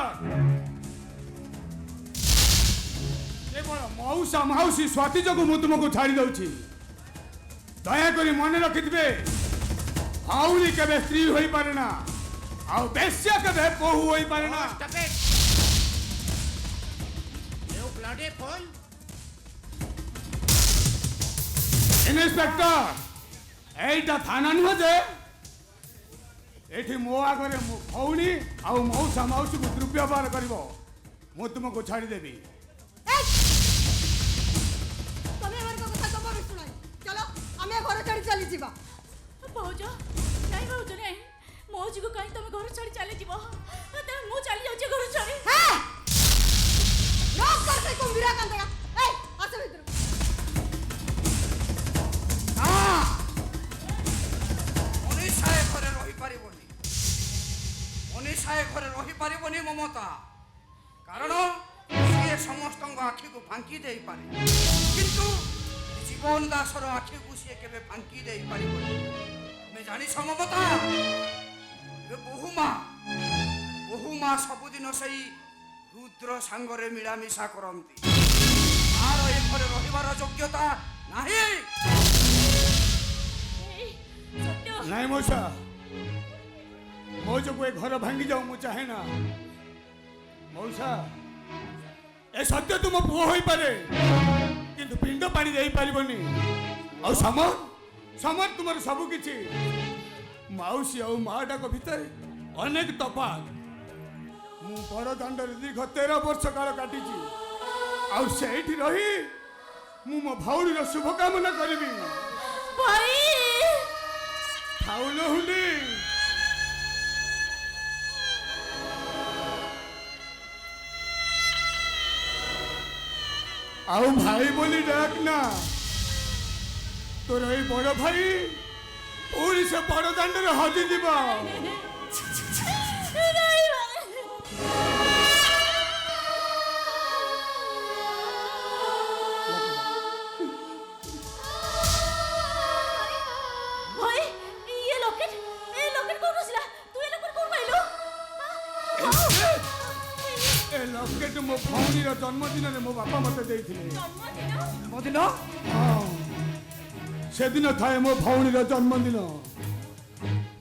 କେବଳ ମଉସା ମାଉସୀ ସ୍ୱାତି ଯୋଗୁଁ ମୁଁ ତୁମକୁ ଛାଡ଼ି ଦଉଛି। ଦୟାକରି ମନେ ରଖିଥିବେ, ଆଉରି କେବେ ସ୍ତ୍ରୀ ହୋଇପାରେ ନା, ଆଉ ବେଶ୍ୟା କେବେ ବୋହୂ ହୋଇପାରେ ନା। Stop it! You bloody fool! Inspector, ଏଇଟା ଥାନା ନୁହଁ ଯେ ଏଠି ମୋ ଆଗରେ ମୋ ଭଉଣୀ ଆଉ ମଉସା ମାଉସୀକୁ ଦୁର୍ବ୍ୟବହାର କରିବ। ମୁଁ ତୁମକୁ ଛାଡ଼ିଦେବି। ତମେ ଏମାନଙ୍କ କଥା ଜମା ବି ଶୁଣାଇ। ଚାଲ ଆମେ ଘର ଛାଡ଼ି ଚାଲିଯିବା। ଭାଉଜ ନାଇଁ, ଭାଉଜ ନାଇଁ, ମୌଜିକୁ କାହିଁ ତମେ ଘର ଛାଡ଼ି ଚାଲିଯିବ? ମୁଁ ଚାଲି ଯାଉଛି ଘର ଛାଡ଼ି। ଲକ୍ କର ସେ କୁମ୍ଭୀରା କାନ୍ଦରା। ଏଇ ଆସ ଭିତରୁ। ମନୀଷା ଏ ଘରେ ରହିପାରିବନି। ମନୀଷା ଏ ଘରେ ରହିପାରିବନି ମମତା। କାରଣ ସିଏ ସମସ୍ତଙ୍କ ଆଖିକୁ ଫାଙ୍କି ଦେଇପାରେ, କିନ୍ତୁ ଜୀବନ ଦାସର ଆଖିକୁ ସିଏ କେବେ ଫାଙ୍କି ଦେଇପାରିବନି। ତୁମେ ଜାଣିଛ ମମତା, ବୋହୂମା ସବୁଦିନ ସେଇ ରୁଦ୍ର ସାଙ୍ଗରେ ମିଳାମିଶା କରନ୍ତି। ତାର ଏ ଘରେ ରହିବାର ଯୋଗ୍ୟତା ନାହିଁ। ନାଇଁ ମଉସା, ମୋ ଯୋଗୁଁ ଏ ଘର ଭାଙ୍ଗି ଯାଉ ମୁଁ ଚାହେଁ ନା। ମଉସା, ଏ ସତ୍ୟ ତୁମ ପୁଅ ହୋଇପାରେ, କିନ୍ତୁ ପିଣ୍ଡ ପାଣି ଦେଇପାରିବନି। ଆଉ ସମର ତୁମର ସବୁ କିଛି। ମାଉସୀ ଆଉ ମାଟାଙ୍କ ଭିତରେ ଅନେକ ତଫାତ୍। ମୁଁ ବଡ଼ ଦାଣ୍ଡରେ ଦୀର୍ଘ 13 ବର୍ଷ କାଳ କାଟିଛି। ଆଉ ସେଇଠି ରହି ମୁଁ ମୋ ଭଉଣୀର ଶୁଭକାମନା କରିବି। ଭାଇ ଖାଉନ ହୁଣ୍ଡି। ଆଉ ଭାଇ ବୋଲି ଡାକ ନା। ତୋର ଏଇ ବଡ଼ ଭାଇ ପୁଣି ସେ ବଡ଼ ଦାଣ୍ଡରେ ହଜିଯିବ। ଏ ଲକେଟ ମୋ ଭଉଣୀର ଜନ୍ମଦିନରେ ମୋ ବାପା ମତେ ଦେଇଥିଲେ। ଜନ୍ମଦିନ? ହଁ, ସେଦିନ ଥାଏ ମୋ ଭଉଣୀର ଜନ୍ମଦିନ।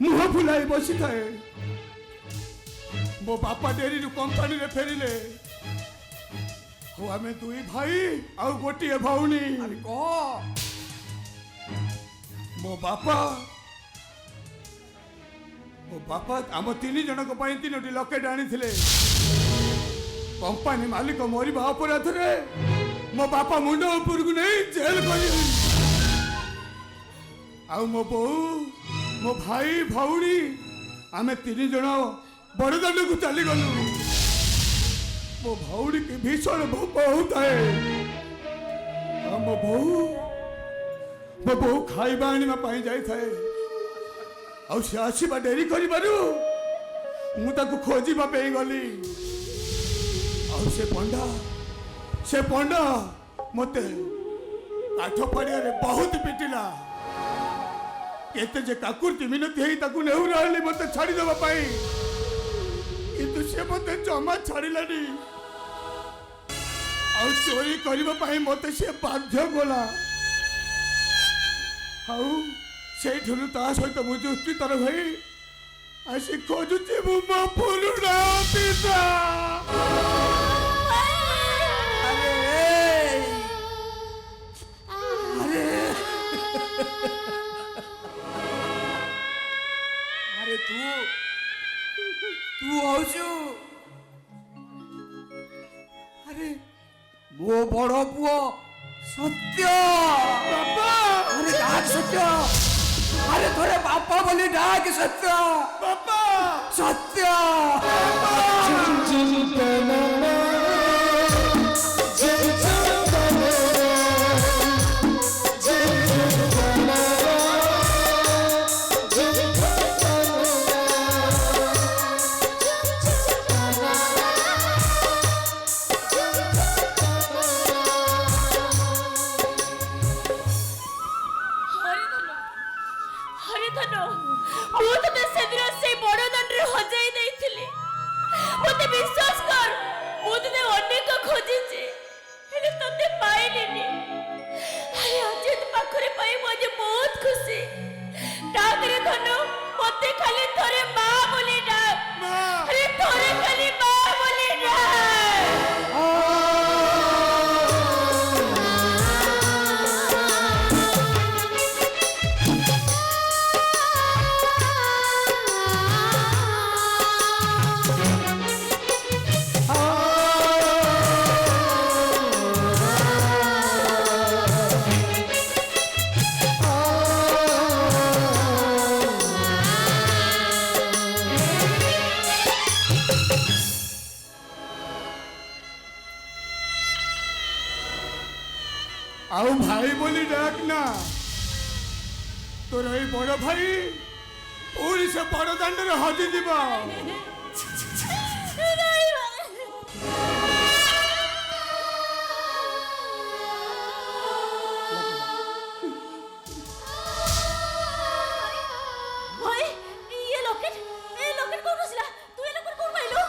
ମୁହଁ ଫୁଲାଇ ବସିଥାଏ। ମୋ ବାପା ଡେରିରୁ କମ୍ପାନୀରେ ଫେରିଲେ। ଆଉ ଆମେ ଦୁଇ ଭାଇ ଆଉ ଗୋଟିଏ ଭଉଣୀ। ମୋ ବାପା ଆମ 3 ଜଣଙ୍କ ପାଇଁ 3ଟି ଲକେଟ ଆଣିଥିଲେ। କମ୍ପାନୀ ମାଲିକ ମରିବା ଅପରାଧରେ ମୋ ବାପା ମୁଣ୍ଡ ଉପରକୁ ନେଇ ଜେଲ କରି। ଆଉ ମୋ ବୋଉ, ମୋ ଭାଇ, ଭଉଣୀ ଆମେ 3 ଜଣ ବଡ଼ଦାଣ୍ଡକୁ ଚାଲିଗଲୁ। ମୋ ଭଉଣୀକି ଭୀଷଣ ଭୋକ ହଉଥାଏ। ଆଉ ମୋ ବୋଉ ଖାଇବା ଆଣିବା ପାଇଁ ଯାଇଥାଏ। ଆଉ ସେ ଆସିବା ଡେରି କରିବାରୁ ମୁଁ ତାକୁ ଖୋଜିବା ପାଇଁ ଗଲି। ଆଉ ସେ ପଣ୍ଡା ମତେ କାଠ ପଡ଼ିଆରେ ବହୁତ ପିଟିଲା। କେତେ ଯେ କାକୁର୍ତ୍ତି ମିନତି ହେଇ ତାକୁ ନେହୁରା ଆଣିଲି ମତେ ଛାଡ଼ିଦେବା ପାଇଁ, କିନ୍ତୁ ସେ ମତେ ଜମା ଛାଡ଼ିଲାନି। ଆଉ ଚୋରି କରିବା ପାଇଁ ମତେ ସେ ବାଧ୍ୟ କଲା। ଆଉ ସେଇଠୁ ତା ସହିତ ମୁଁ ଯୁକ୍ତି ତର ଭାଇ ଆସି ଖୋଜୁଛି ମୁଁ ମୋ ପୁରୁଣା ପିତା। ଆରେ ତୁ ହଉଛୁ ଆରେ ମୋ ବଡ଼ ପୁଅ ସତ୍ୟ। ବାପା, ଆରେ ସତ୍ୟ আরে তোরে বাপা বলি ডাক সত্য ବାପା সত্য হরিধন ମୁଁ ତତେ ସେଦିନ ସେଇ ବଡ଼ ଦାଣ୍ଡରେ ହଜାଇ ଦେଇଥିଲି ମୋତେ ବିଶ୍ୱାସ କର ମୁଁ ତତେ ଅନେକ ଖୋଜିଛି ହେଲେ ତତେ ପାଇଲିନି ଆରେ ଆଜି ତୋ ପାଖରେ ପାଇ ମୁଁ ଆଜି ବହୁତ ଖୁସି ଡାକରେ ଧନ ମୋତେ ଖାଲି ଥରେ ମା ବୋଲି ଡାକ ଆରେ ଥରେ ଖାଲି ମା ବୋଲି ଆଉ ଭାଇ ବୋଲି ଡାକ ନା ତୋର ଏଇ ବଡ଼ ଭାଇ ପୁଣି ସେ ବଡ଼ ଦାଣ୍ଡରେ ହଜିଯିବ ଭାଇ ଇଏ ଲକେଟ କୋଉଠୁ ଆସିଲା ତୁ ଏ ଲକେଟ କୋଉଠୁ ପାଇଲୁ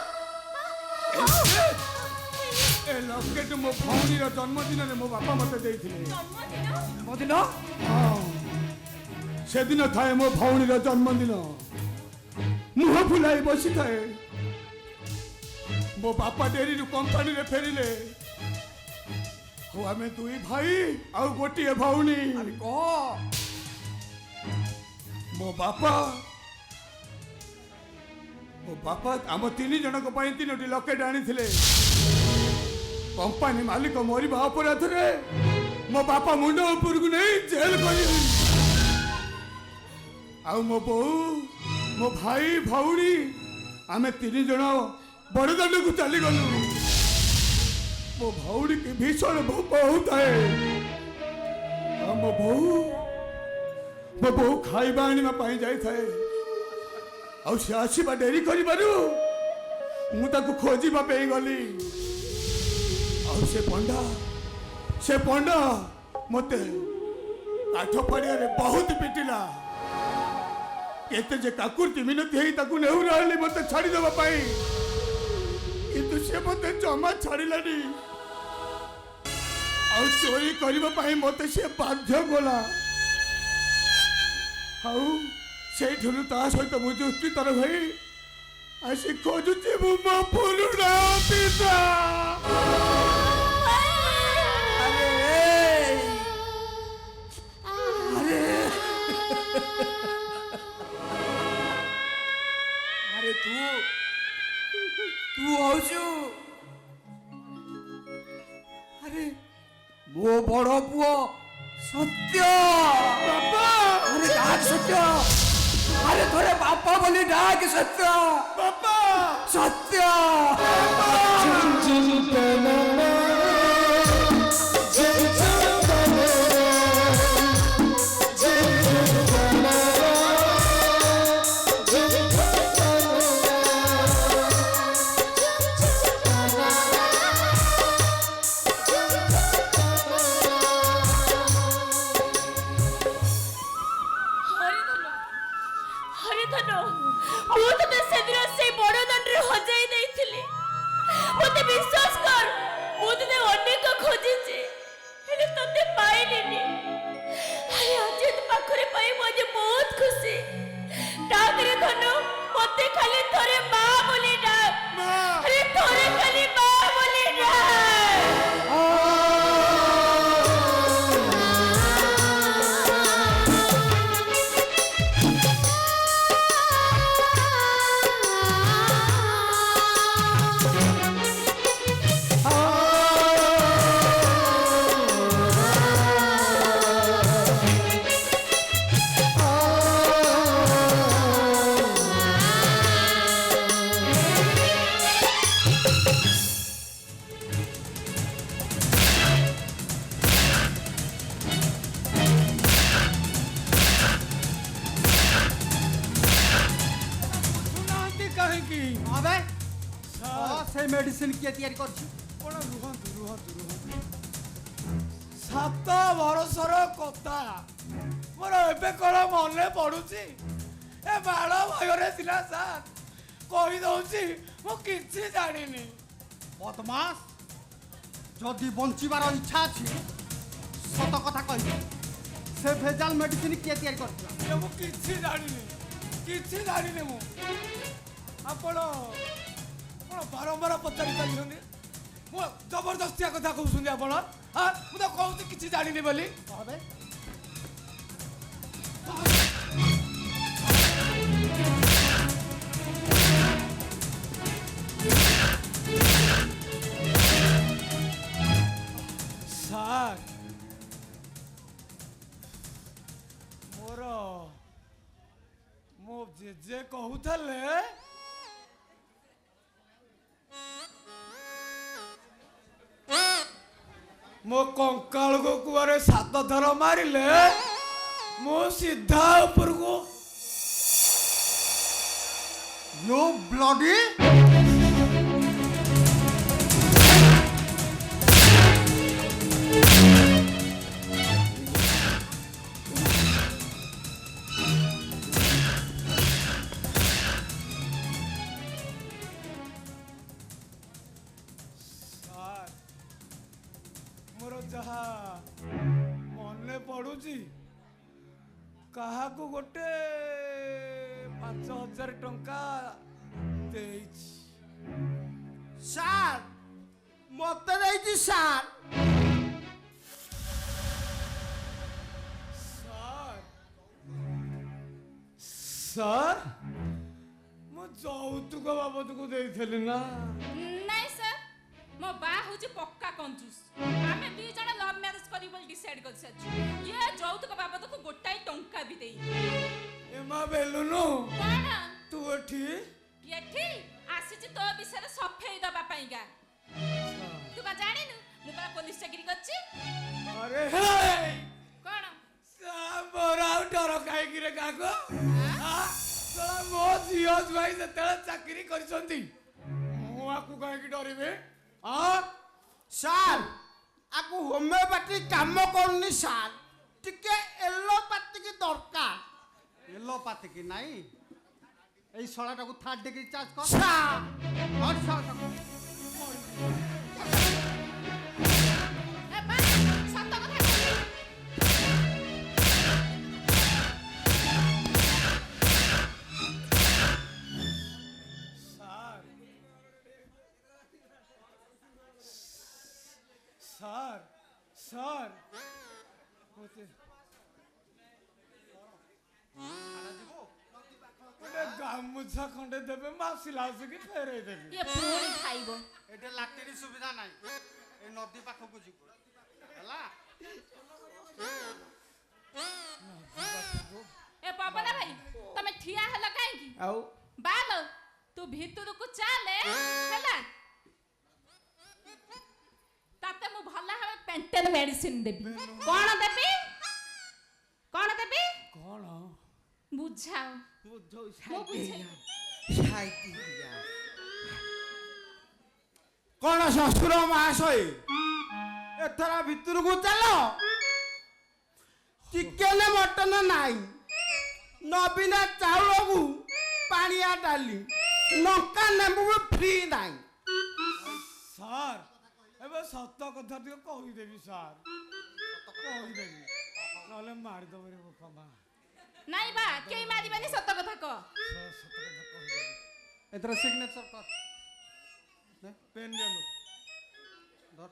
ଏ ଲକେଟ ମୋ ଭଉଣୀର ଜନ୍ମଦିନରେ ମୋ ବାପା ମତେ ଦେଇଥିଲେ জন্মদিন ହଁ ସେଦିନ ଥାଏ ମୋ ଭଉଣୀର ଜନ୍ମଦିନ ମୁହଁ ଫୁଲାଇ ବସିଥାଏ ମୋ ବାପା ଡେରିରୁ କମ୍ପାନୀରେ ଫେରିଲେ ଆଉ ଆମେ ଦୁଇ ଭାଇ ଆଉ ଗୋଟିଏ ଭଉଣୀ কহ ମୋ ବାପା ଆମ ତିନି ଜଣଙ୍କ ପାଇଁ 3ଟି ଲକେଟ ଆଣିଥିଲେ କମ୍ପାନୀ ମାଲିକ ମରିବା ଅପରାଧରେ ମୋ ବାପା ମୁଣ୍ଡ ଉପରକୁ ନେଇ ଜେଲ କରିବେ ଆଉ ମୋ ବୋଉ ମୋ ଭାଇ ଭଉଣୀ ଆମେ 3 ଜଣ ବଡ଼ଦାଣ୍ଡକୁ ଚାଲିଗଲୁ ମୋ ଭଉଣୀକି ଭୀଷଣ ଭୋକ ହଉଥାଏ ଆଉ ମୋ ବୋଉ ଖାଇବା ଆଣିବା ପାଇଁ ଯାଇଥାଏ ଆଉ ସେ ଆସିବା ଡେରି କରିବାରୁ ମୁଁ ତାକୁ ଖୋଜିବା ପାଇଁ ଗଲି ଆଉ ସେ ପଣ୍ଡା ମତେ କାଠ ପଡ଼ିଆରେ ବହୁତ ପିଟିଲା କେତେ ଯେ କାକୁର୍ତ୍ତି ମିନତି ହେଇ ତାକୁ ନେଉ ରହିଲି ମତେ ଛାଡ଼ିଦେବା ପାଇଁ କିନ୍ତୁ ସେ ମତେ ଜମା ଛାଡ଼ିଲାନି ଆଉ ଚୋରି କରିବା ପାଇଁ ମତେ ସେ ବାଧ୍ୟ କଲା ଆଉ ସେଇଠାରୁ ତା ସହିତ ମୁଁ ଯୁକ୍ତି ତରଫ ହେଇ ଆସି ଖୋଜୁଛି ମୁଁ ମୋ ପୁରୁଣା ପିତା আরে তু হউছু আরে মো বড় পুଅ সত্য বাবা আরে ডাক সত্য আরে তোরে বাপা বলি ডাক সত্য বাবা সত্য ହରିଧନ ମୁଁ ତତେ ସେଦିନ ସେଇ ବଡ଼ ଦାଣ୍ଡରେ ହଜାଇ ଦେଇଥିଲି ମୋତେ ବିଶ୍ୱାସ କର से मेडिसिन किए तैयारी करछि ଆପଣ ରୁହନ୍ତୁ ରୁହନ୍ତୁ ରୁହନ୍ତୁ 7 ବର୍ଷର କଥା ମୋର ଏବେ କ'ଣ ମନେ ପଡୁଛି ଏ ବାଳ ଭୟରେ ଥିଲା ସାର୍ କହିଦଉଛି ମୁଁ କିଛି ଜାଣିନି बदमाश जदि बंचिबार इच्छा अछि सत कथा कहि से भेजाल मेडिसिन किए तैयारी करछि ଏ ମୁଁ କିଛି ଜାଣିନି ମୁଁ ଆପଣ ବାରମ୍ବାର ପଚାରି ଚାଲିଛନ୍ତି ମୁଁ ଜବରଦସ୍ତିଆ କଥା କହୁଛନ୍ତି ଆପଣ ହଁ ମୁଁ ତ କହୁଛି କିଛି ଜାଣିନି ବୋଲି कहबे ସାର୍ ମୋର ମୋ ଜେଜେ କହୁଥିଲେ ମୋ କଙ୍କାଳକୁ କୁଆରେ 7 ଥର ମାରିଲେ ମୁଁ ସିଧା ଉପରକୁ यू ब्लडी ସାର୍ ମୋର ଯାହା ମନେ ପଡୁଛି କାହାକୁ ଗୋଟେ 5,000 ଟଙ୍କା ଦେଇଛି ସାର୍ ମତେ ଦେଇଛି ସାର୍ ସାର୍ ମୁଁ ଯୌତୁକ ବାବଦକୁ ଦେଇଥିଲି ନା ନାଇଁ ସାର୍ ମୋ ବା ହଉଛି ପକ୍କା କଞ୍ଜୁସ ଆମେ 2 ଜଣ ଲଭ୍ ମ୍ୟାରେଜ କରିବୁ ବୋଲି ଡିସାଇଡ୍ କରିସାରିଛୁ ଇଏ ଯୌତୁକ ବାବଦକୁ ଗୋଟାଏ ଟଙ୍କା ବି ଦେଇ ଏମା ବେଲୁନୁ କଣ ତୁ ଏଠି ଏଠି ଆସିଛି ତୋ ବିଷୟରେ ସଫେଇ ଦବା ପାଇଁକା ତୁ କଣ ଜାଣିନୁ ମୁଁ ପରା ପୋଲିସ ଚାକିରି କରିଛି ଆରେ ହେ କଣ ମୋର ଆଉ ଡର କାହିଁକି ରେ କାକୁ ମୋ ଝିଅ ଭାଇ ଯେତେବେଳେ ଚାକିରି କରିଛନ୍ତି ମୁଁ ଆକୁ କାହିଁକି ଡରିବି ସାର୍ ଆକୁ ହୋମିଓପାଥି କାମ କରୁନି ସାର୍ ଟିକେ ଏଲୋପାଥିକି ଦରକାର एलोपाथी की नहीं এই শলাটাকে 3rd ডিগ্রি চার্জ কর ସାର୍ কর শলাটাকে ଏ ବା ସତ କଥା କହୁଛି ସାର୍ ସାର୍ ମୋତେ ଗୋଟେ ଗାମୁଛା ଖଣ୍ଡେ ଦେବେ ମୁଁ ଆସିଲା ଆସିକି ଫେରେଇ ଦେବି ଇଏ ପୁଣି ଖାଇବ ଏଠି ଲାଟ୍ରିନ୍ ସୁବିଧା ନାହିଁ ଏ ନଦୀ ପାଖକୁ ଯିବୁ ହେଲା ଏ ପବନ ଭାଇ ତମେ ଠିଆ ହେଲ କାହିଁକି ଆଉ ବାଲ ତୁ ଭିତରକୁ ଚାଲେ ହେଲା ତାତେ ମୁଁ ଭଲ ଭାବେ ପେଣ୍ଟେନ ମେଡିସିନ ଦେବି କଣ ଦେବି କଣ ବୁଝାଅ ବୁଝଉ ମୁଁ ବୁଝେଇ କଣ ଶ୍ୱଶୁର ମହାଶୟ ଏଥର ଭିତରକୁ ଚାଲ ଚିକେନ ମଟନ ନାହିଁ ନବୀନା ଚାଉଳକୁ ପାଣିଆ ଡାଲି ଲଙ୍କା ନେବୁ ଫ୍ରି ନାହିଁ ସାର୍ ଏବେ ସତ କଥା ଟିକେ କହିଦେବି ସାର୍ କହିଦେବି ନହେଲେ ମାରିଦେବ ରେ ବୋପା ମା ନାଇଁ ବା କେହି ମାରିବାନି ସତ କଥା କହ ସତ କଥା କହିଦେବି ଏଥର ସିଗ୍ନେଚର କର ପେନ୍ ଦିଅନ୍ତୁ ଧର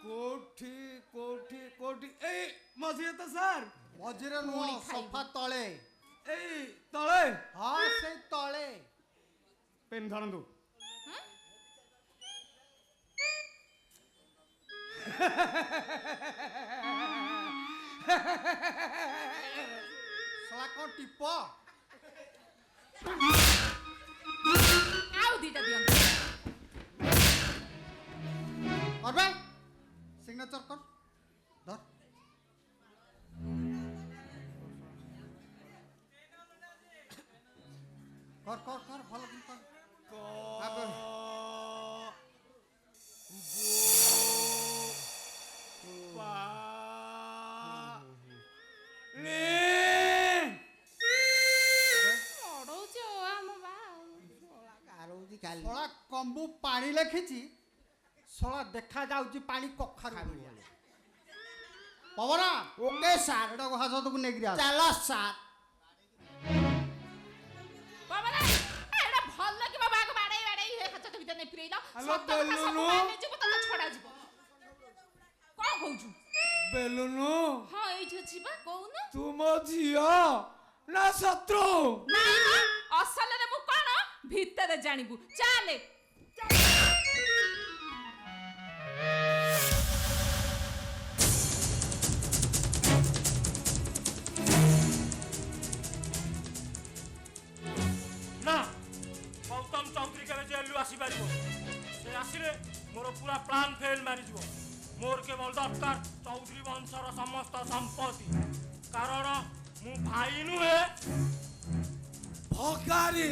କୋଉଠି କୋଉଠି କୋଉଠି ଏଇ ମଝିରେ ତ ସାର୍ ମଝିରେ ନୁହଁ ସଫା ତଳେ ଏଇ ତଳେ ହଁ ସେଇ ତଳେ ପେନ୍ ଧରନ୍ତୁ ଶଳା କଣ ଟିପ ଆଉ ଦିଟା ଦିଅନ୍ତୁ করবে সিগনেচার কর ধর କର ଭଲ କି କର ପଢଉଛି ଓ ଆମ ବା ଶଳା କମ୍ବୁ ପାଣି ଲେଖିଛି ଶଳା ଦେଖା ଯାଉଛି ପାଣି କଖାରୁ ଭଳିଆ ପବନା ଓକେ ସାର୍ ଏଟାକୁ ହାଜତକୁ ନେଇକିରି ଆସ ଚାଲ ସାର୍ ବାବା ନା ଏଟା ଭଲ କି ବାବାକୁ ବାଡେଇ ବାଡେଇ ହେ ହାତ ଭିତରେ ନେଇ ପୁରେଇଲ ଆଲୋ, ସତ କଥା ସବୁ ବେଲୁନୁ। ମାନେ ଯିବ ତତେ ଛଡା ଯିବ କଣ କହୁଛୁ ବେଲୁନୁ ହଁ ଏଇଠି ଅଛି ବା କହୁନୁ ତୁ ମୋ ଝିଅ ନା ଶତ୍ରୁ ନା ଅସଲରେ ମୁଁ କଣ ଭିତରେ ଜାଣିବୁ ଚାଲେ ନା ଗୌତମ ଚୌଧୁରୀ କେବେ ଜେଲରୁ ଆସିପାରିବ ସେ ଆସିଲେ ମୋର ପୁରା ପ୍ଲାନ୍ ଫେଲ୍ ମାରିଯିବ ମୋର କେବଳ ଦରକାର ଚୌଧୁରୀ ବଂଶର ସମସ୍ତ ସମ୍ପତ୍ତି କାରଣ ମୁଁ ଭାଇ ନୁହେଁ ଭକାରୀ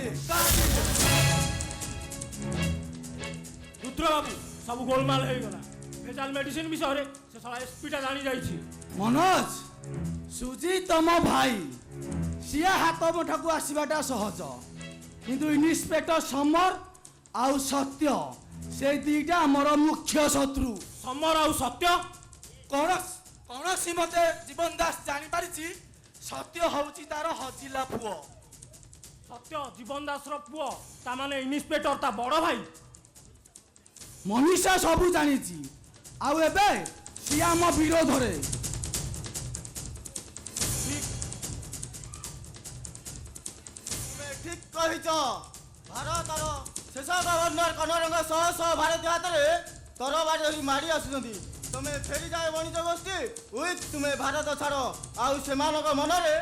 ରୁଦ୍ରବାବୁ ସବୁ ଗୋଳମାଲ ହେଇଗଲା ଭେଜାଲ ମେଡିସିନ ବିଷୟରେ ସେ ଶଳା ଏସ୍ପିଟା ଜାଣି ଯାଇଛି ମନୋଜ ସୁଜି ତମ ଭାଇ ସିଏ ହାତ ମୁଠାକୁ ଆସିବାଟା ସହଜ କିନ୍ତୁ ଇନ୍ସପେକ୍ଟର ସମର ଆଉ ସତ୍ୟ ସେ ଦିଟା ଆମର ମୁଖ୍ୟ ଶତ୍ରୁ ସମର ଆଉ ସତ୍ୟ କୌଣସି ମତେ ଜୀବନ ଦାସ ଜାଣିପାରିଛି ସତ୍ୟ ହଉଛି ତାର ହଜିଲା ପୁଅ ସତ୍ୟ ଜୀବନ ଦାସର ପୁଅ ତାମାନେ ଇନ୍ସପେକ୍ଟର ତା ବଡ଼ ଭାଇ ମନୀଷା ସବୁ ଜାଣିଛି ଆଉ ଏବେ ସିଏ ଆମ ବିରୋଧରେ ଠିକ କହିଛ ଭାରତର ଶେଷ ଗଭର୍ଣ୍ଣର କନରଙ୍କ ଶହ ଶହ ଭାରତୀୟ ହାତରେ ତରବାରୀ ଧରି ମାଡ଼ି ଆସୁଛନ୍ତି ତମେ ଫେରିଯାଏ ବଣିଜ ଗୋଷ୍ଠୀ ଉଇଥ୍ ତୁମେ ଭାରତ ଛାଡ଼ ଆଉ ସେମାନଙ୍କ ମନରେ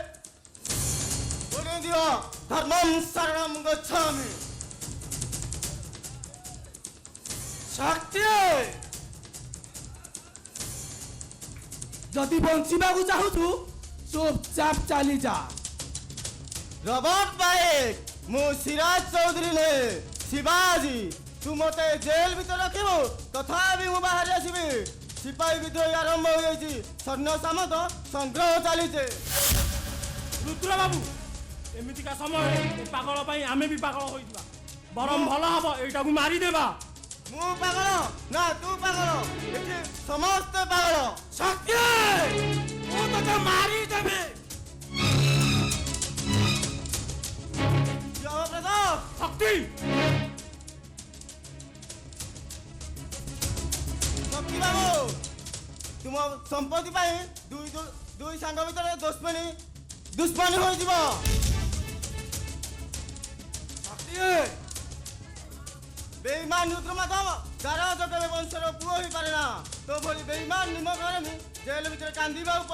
ପୁଣି ଦିଅ ଧର୍ମଂ ଶରଣଂ ଗଚ୍ଛାମି ଶକ୍ତି ଯଦି ବଞ୍ଚିବାକୁ ଚାହୁଁଛୁ ଚୁପଚାପ ଚାଲିଯା ରବର୍ଟ ବାଇକ୍ ମୁଁ ସିରାଜ ଚୌଧୁରୀ ନୁହେଁ ଶିବାଜୀ ତୁ ମୋତେ ଜେଲ ଭିତରେ ରଖିବୁ ତଥାପି ମୁଁ ବାହାରି ଆସିବି ସିପାହୀ ବିଦ୍ରୋହୀ ଆରମ୍ଭ ହୋଇଯାଇଛି ସୈନ୍ୟ ସାମନ୍ତ ସଂଗ୍ରହ ଚାଲିছে ରୁଦ୍ରବାବୁ ଏମିତିକା ସମୟରେ ଏ ପାଗଳ ପାଇଁ ଆମେ ବି ପାଗଳ ହୋଇଯିବା ବରଂ ଭଲ ହବ ଏଇଟାକୁ ମାରିଦେବା ମୁଁ ପାଗଳ ନା ତୁ ପାଗଳ ଏଠି ସମସ୍ତେ ପାଗଳ ଶକ୍ତି ମୁଁ ତତେ ମାରିଦେବି ଜୟପ୍ରତାପ ଶକ୍ତି ଶକ୍ତି ବାବୁ ତୁମ ସମ୍ପତ୍ତି ପାଇଁ ଦୁଇ ସାଙ୍ଗ ଭିତରେ ଦୁଶ୍ମନୀ ହୋଇଯିବ ବେଇମାନ ରୁଦ୍ରମାଧବ ଦାରାଜ କେବେ ବଂଶର ପୁଅ ହୋଇପାରେ ନା ତୋ ଭଳି ବେଇମାନ ନିମକରେ ଜେଲ ଭିତରେ କାନ୍ଦିବାକୁ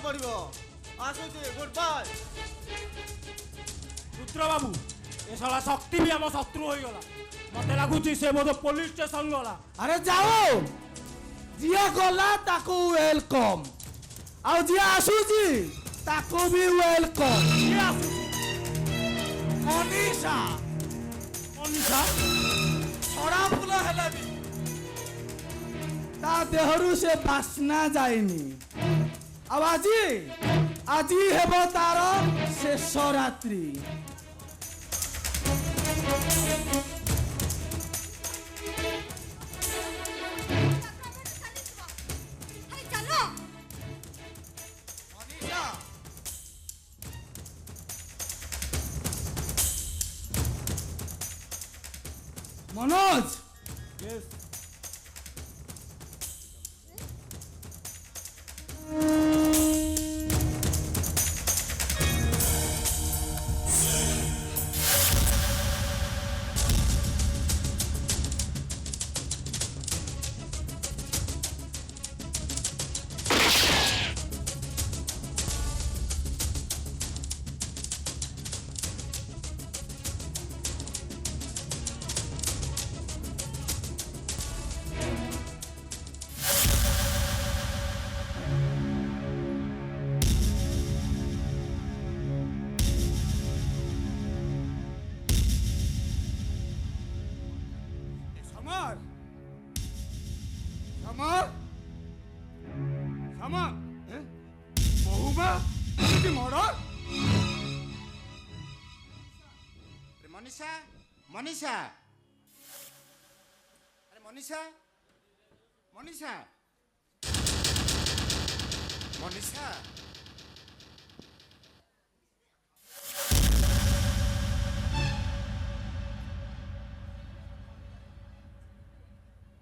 ପଡ଼ିବ ଆସୁଛି ଗୁଡ୍ ବାଏ ରୁଦ୍ରବାବୁ ଏ ଶଳା ଶକ୍ତି ବି ଆମ ଶତ୍ରୁ ହୋଇଗଲା ମତେ ଲାଗୁଛି ସେ ବୋଧେ ପୋଲିସ ଷ୍ଟେସନ ଗଲା ଆରେ ଯାଅ ଯିଏ ଗଲା ତାକୁ ୱେଲକମ୍ ଆଉ ଯିଏ ଆସୁଛି ତାକୁ ବି ୱେଲକମ୍ କିଏ ଆସୁଛି ମନୀଷା ଅନିଶା ଛଡ଼ା ଫୁଲ ହେଲେ ବି ତା ଦେହରୁ ସେ ବାସ୍ନା ଯାଇନି ଆଉ ଆଜି ହେବ ତାର ଶେଷ ରାତ୍ରି ଆରେ ଚାଲ ମନୋଜ समर समर समर बहुमा एमती मर्डर मनीषा मनीषा अरे मनीषा मनीषा मनीषा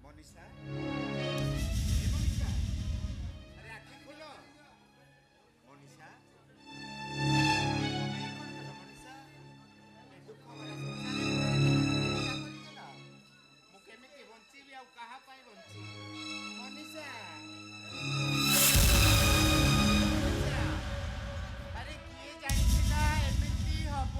मनीषा मनीषा अरे आँखें खोलो मनीषा मनीषा दुख भरा संसार ମୁଁ କେମିତି ବଞ୍ଚିବି ଆଉ କାହା ପାଇଁ ବଞ୍ଚିବି ମନୀଷା ଆରେ କିଏ ଜାଣିଥିଲା ଏମିତି ହବ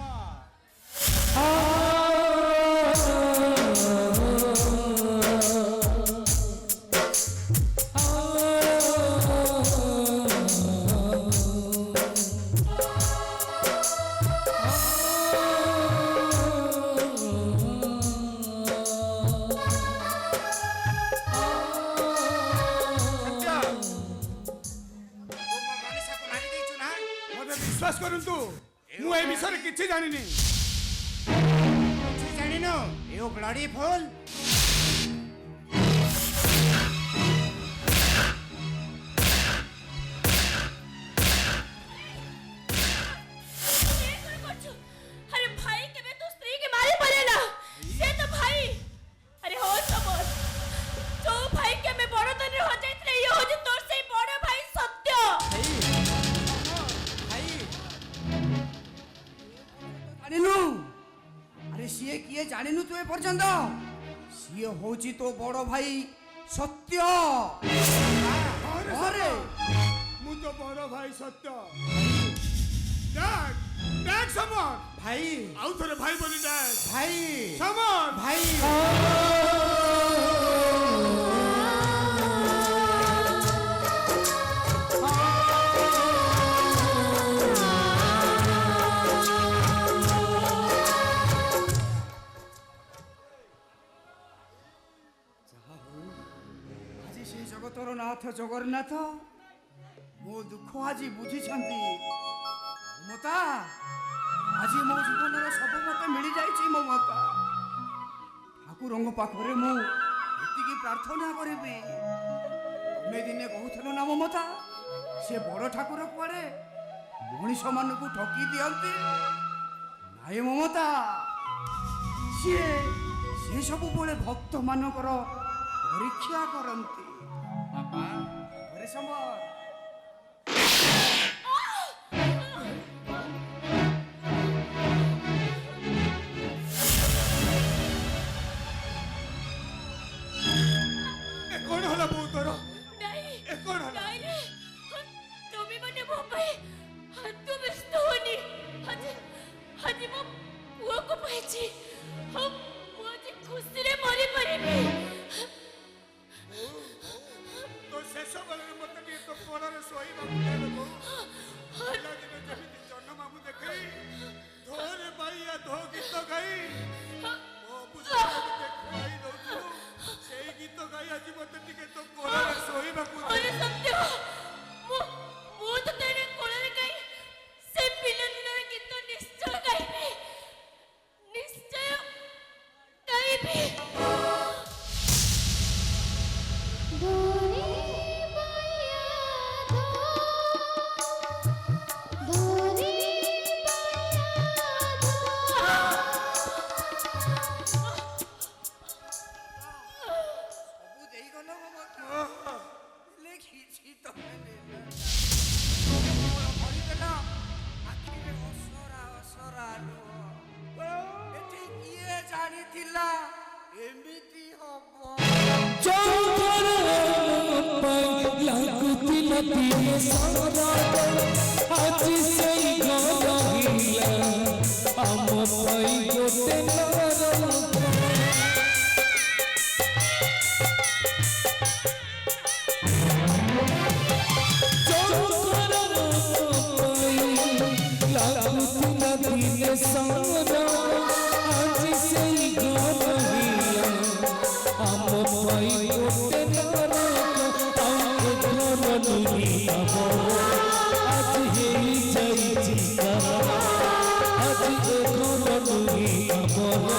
मते विश्वास करंतु मु ए विषय किछि जानिनी ଜାଣିନୁ ଏ ବ୍ଲଡି ଫୁଲ अरे भाई केबे तू स्त्री के मारे पड़ेला से तो भाई अरे हो समझ जो भाई के में बड़ तने हो जाइतले ये हो जे तोर से बड़ भाई सत्य ଜାଣିନୁ ଆରେ ସିଏ କିଏ ଜାଣିନୁ ତୁ ଏ ପର୍ଯ୍ୟନ୍ତ ସିଏ ହଉଛି ତୋ ବଡ ଭାଇ ସତ୍ୟ अरे मु तो बड़ भाई सत्य डाक डाक समर ଭାଇ आउ थोड़े भाई बोली डाक ଭାଇ समर ଭାଇ ଆଜି ସେ ଜଗତର ନାଥ ଜଗନ୍ନାଥ ମୋ ଦୁଃଖ ଆଜି ବୁଝିଛନ୍ତି ମମତା ଆଜି ମୋ ଜୀବନର ସବୁ ମତେ ମିଳିଯାଇଛି ମମତା ଠାକୁରଙ୍କ ପାଖରେ ମୁଁ ଏତିକି ପ୍ରାର୍ଥନା କରିବି ତମେ ଦିନେ କହୁଥିଲ ନା ମମତା ସେ ବଡ଼ ଠାକୁର କୁଆଡ଼େ ମଣିଷମାନଙ୍କୁ ଠକି ଦିଅନ୍ତି ନାଇଁ ମମତା ସିଏ ସିଏ ସବୁବେଳେ ଭକ୍ତମାନଙ୍କର ପରୀକ୍ଷା କରନ୍ତି ବାପା ଘରେ ସମ୍ଭବ कौन होला बो तोर नहीं ए कौन होला नहीं रे तुम्ही मने वो भाई तू व्यस्त होनी हजी वो पुओ को पाइची हम मुझे खुशी रे मरी परिबी तो शेष बेले मते टी तो कोड़रे सोई बाबू देले को पिला दिने जमिति जन्म मामू देखई धोरे बाईया धो गीत गाई ओ पुत्र मते खाई दउछु सेई गीत गाई आज मते टिके तो कोड़रे सोई बाबू अरे सत्य मु तो तेरे कोलरे गई से पिला दिने गीत निश्चय गाइबी निश्चय गाइबी ସବୁ ଦେଇଗଲ ମମତା ହେଲେ କିଛି ତମେ ଭରିଦେଲ ଆଖିରେ ଅସରା ଅସରା ଲୁହ ଏଠି କିଏ ଜାଣିଥିଲା ଏମିତି ହବ ଆଜି ସେଇ ଗହିଲା ଆମ ପାଇଁ ଗୋଟେ ଲାଗୁଥିଲା ଦିନେ ସାରା ଆଜି ସେଇ ଗହିଲା ଆମ ପାଇଁ ଗୋଟେ ନରକ ଆଉ ଘର ନୁହେଁ ଆମର ଆଜି ହେଇଯାଇଛି କାହାର ଆଜି ଏ ଘର ନୁହେଁ ଆମର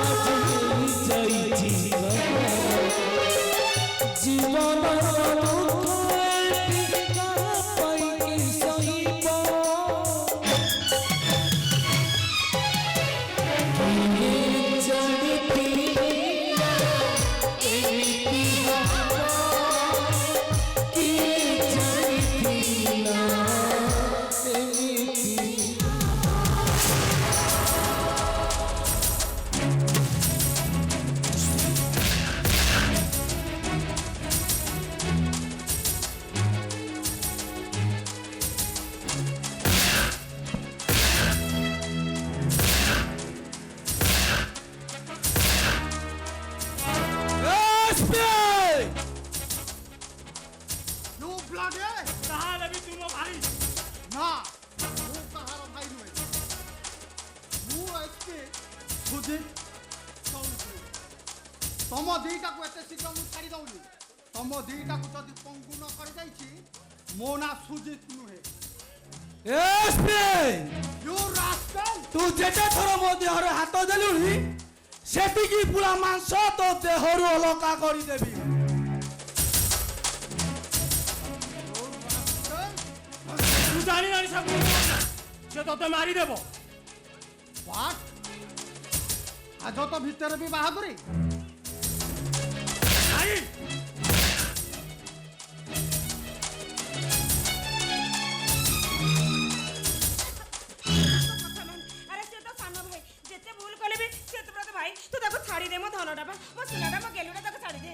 ଆଜି ହେଇଯାଇଛି କାହାର ଜୀବନର ଦୁଃଖ ଏଠି କାହା ପାଇଁ କି ସହିବ You bloody! ତାହେଲେ ବି ତୁମ ଭାଇ ନା ମୁଁ କାହାର ଭାଇ ନୁହେଁ ମୁଁ ଏସପି ସୁଜିତ ଚୌଧୁରୀ ତମ ଦିଟାକୁ ଏତେ ଶୀଘ୍ର ମୁଁ ଛାଡ଼ି ଦଉନି ତମ ଦିଟାକୁ ଯଦି ପଙ୍ଗୁ ନ କରିଯାଇଛି ମୋ ନାଁ ସୁଜିତ ନୁହେଁ You rascal! ତୁ ଯେତେ ଥର ମୋ ଦେହରେ ହାତ ଦେଲୁଣି ସେତିକି ପୁରା ମାଂସ ତୋ ଦେହରୁ ଅଲଗା କରିଦେବି ତୁ ଜାଣିନାଣି ସବୁ ସେ ତତେ ମାରିଦେବ What? ଆଜ ତ ଭିତରେ ବି ବାହାଦୁରୀ ଭାଇ ଆରେ ସେ ତ ସାନ ଭାଇ ଯେତେ ଭୁଲ କଲେ ବି ସେ ତ ପ୍ରତି ଭାଇ ତୁ ତାକୁ ଛାଡ଼ି ଦେ ମୋ ଧନଟା ବା ମୋ ସୁନାଟା ମୋ ଗେଲୁଟା ତାକୁ ଛାଡ଼ି ଦେ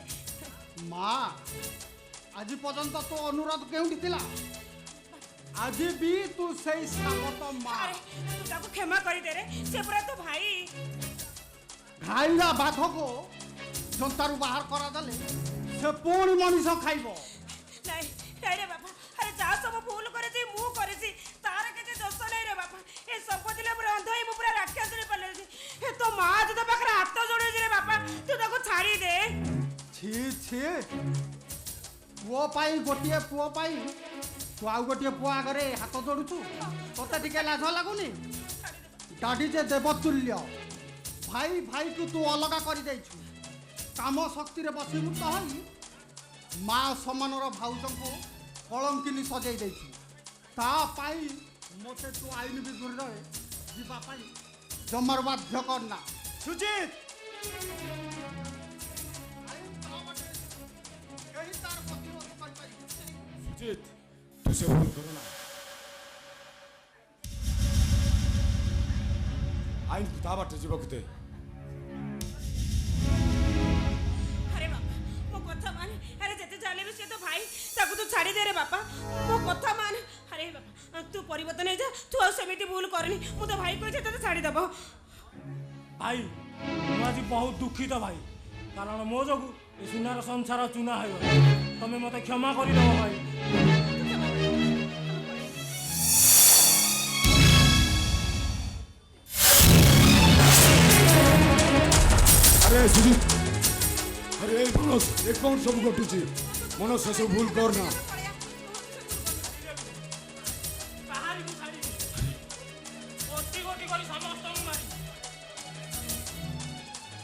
ମା ଆଜି ପର୍ଯ୍ୟନ୍ତ ତୋ ଅନୁରୋଧ କେଉଁଠି ଥିଲା ଆଜି ବି ତୁ ସେଇ ସାବତ ମା ଆରେ ତୁ ତାକୁ କ୍ଷମା କରିଦେ ରେ ସେ ପୁରା ତୋ ଭାଇ ଘାଇଲା ବାଘକୁ ଜନ୍ତାରୁ ବାହାର କରାଦେଲେ ସେ ପୁଣି ମଣିଷ ଖାଇବ ନାଇଁ ନାଇଁ ରେ ବାପା ଆରେ ଯାହା ସବୁ ଭୁଲ କରିଛି ମୁଁ କରିଛି ତାର କିଛି ଦୋଷ ନାହିଁ ରେ ବାପା ଏ ସବୁ ଦିନ ପୁରା ଅନ୍ଧ ହେଇ ମୁଁ ପୁରା ରାକ୍ଷସରେ ପାଲଟିଛି ଏ ତୋ ମା ତୋ ପାଖରେ ହାତ ଯୋଡୁଛି ରେ ବାପା ତୁ ତାକୁ ଛାଡ଼ି ଦେ ଛି ଛି ପୁଅ ପାଇଁ ଗୋଟିଏ ପୁଅ ପାଇଁ ତୁ ଆଉ ଗୋଟିଏ ପୁଅ ଆଗରେ ହାତ ଯୋଡୁଛୁ ତୋତେ ଟିକେ ଲାଜ ଲାଗୁନି ଡାଡି ଯେ ଦେବତୁଲ୍ୟ ଭାଇ ଭାଇକୁ ତୁ ଅଲଗା କରିଦେଇଛୁ କାମ ଶକ୍ତିରେ ବସିବୁ ତ ହେଇ ମା ସମାନର ଭାଉଜଙ୍କୁ କଳଙ୍କିନି ସଜେଇ ଦେଇଛୁ ତା ପାଇଁ ମୋତେ ତୁ ଆଇନ ବିରୁଦ୍ଧରେ ଯିବା ପାଇଁ ଜମାରୁ ବାଧ୍ୟ କରନା ସୁଜିତ କେହି ତାର ପ୍ରତିରୋଧ କରିପାରିବେ ସୁଜିତ ତୁ ସେ ଭୁଲ କର ନା ଆଇନକୁ ତା ବାଟରେ ଯିବାକୁ ଦେ ଆରେ ବାପା ମୋ କଥା ମାନ ଆରେ ଯେତେ ଚାଲେ ବି ସେ ତ ଭାଇ ତାକୁ ତୁ ଛାଡ଼ି ଦେ ରେ ବାପା ମୋ କଥା ମାନ ଆରେ ବାପା ତୁ ପରିବର୍ତ୍ତନ ହେଇଯା ତୁ ଆଉ ସେମିତି ଭୁଲ କରନି ମୁଁ ତ ଭାଇ କହିଛି ତତେ ଛାଡ଼ିଦେବ ଭାଇ ମୁଁ ଆଜି ବହୁତ ଦୁଃଖିତ ଭାଇ କାରଣ ମୋ ଯୋଗୁଁ ଏ ସୁନାର ସଂସାର ଚୁନା ହୋଇଗଲା ତମେ ମୋତେ କ୍ଷମା କରିଦେବ ଭାଇ अरे सुजीत अरे मनोज एक कौन सब घटुची मनोज से सब भूल करना କାହାରିକୁ ଛାଡ଼ିବି ଗୋଟି ଗୋଟି କରି ସମସ୍ତଙ୍କୁ ମାରି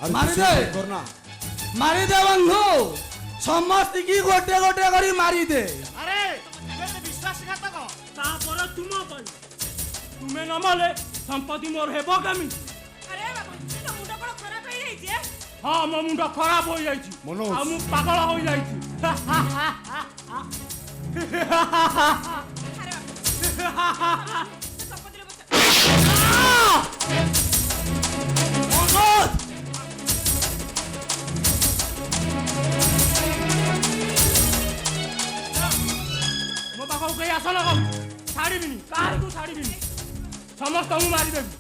अरे मारी तू से दे। भूल करना ମାରିଦେ ବନ୍ଧୁ ସମସ୍ତିକି ଗୋଟେ ଗୋଟେ କରି ମାରିଦେ ଆରେ ଏତେ ବିଶ୍ୱାସଘାତକ ତାପରେ ତୁମ ପାଇଁ ତୁମେ ନ ମଲେ ସମ୍ପତ୍ତି ମୋର ହେବ କେମିତି ଆରେ ବାପା ତୋ ମୁଣ୍ଡ କ'ଣ ଖରାପ ହେଇଯାଇଛି ହଁ ମୋ ମୁଣ୍ଡ ଖରାପ ହୋଇଯାଇଛି ମନୋଜ। ଆଉ ମୁଁ ପାଗଳ ହୋଇଯାଇଛି ଆରେ ବାପା ସମ୍ପତ୍ତିରେ ମୋ ପାଖକୁ କେହି ଆସ ନା କହୁ ଛାଡ଼ିବିନି କାହାରିକୁ ଛାଡ଼ିବିନି ସମସ୍ତଙ୍କୁ ମାରିଦେବି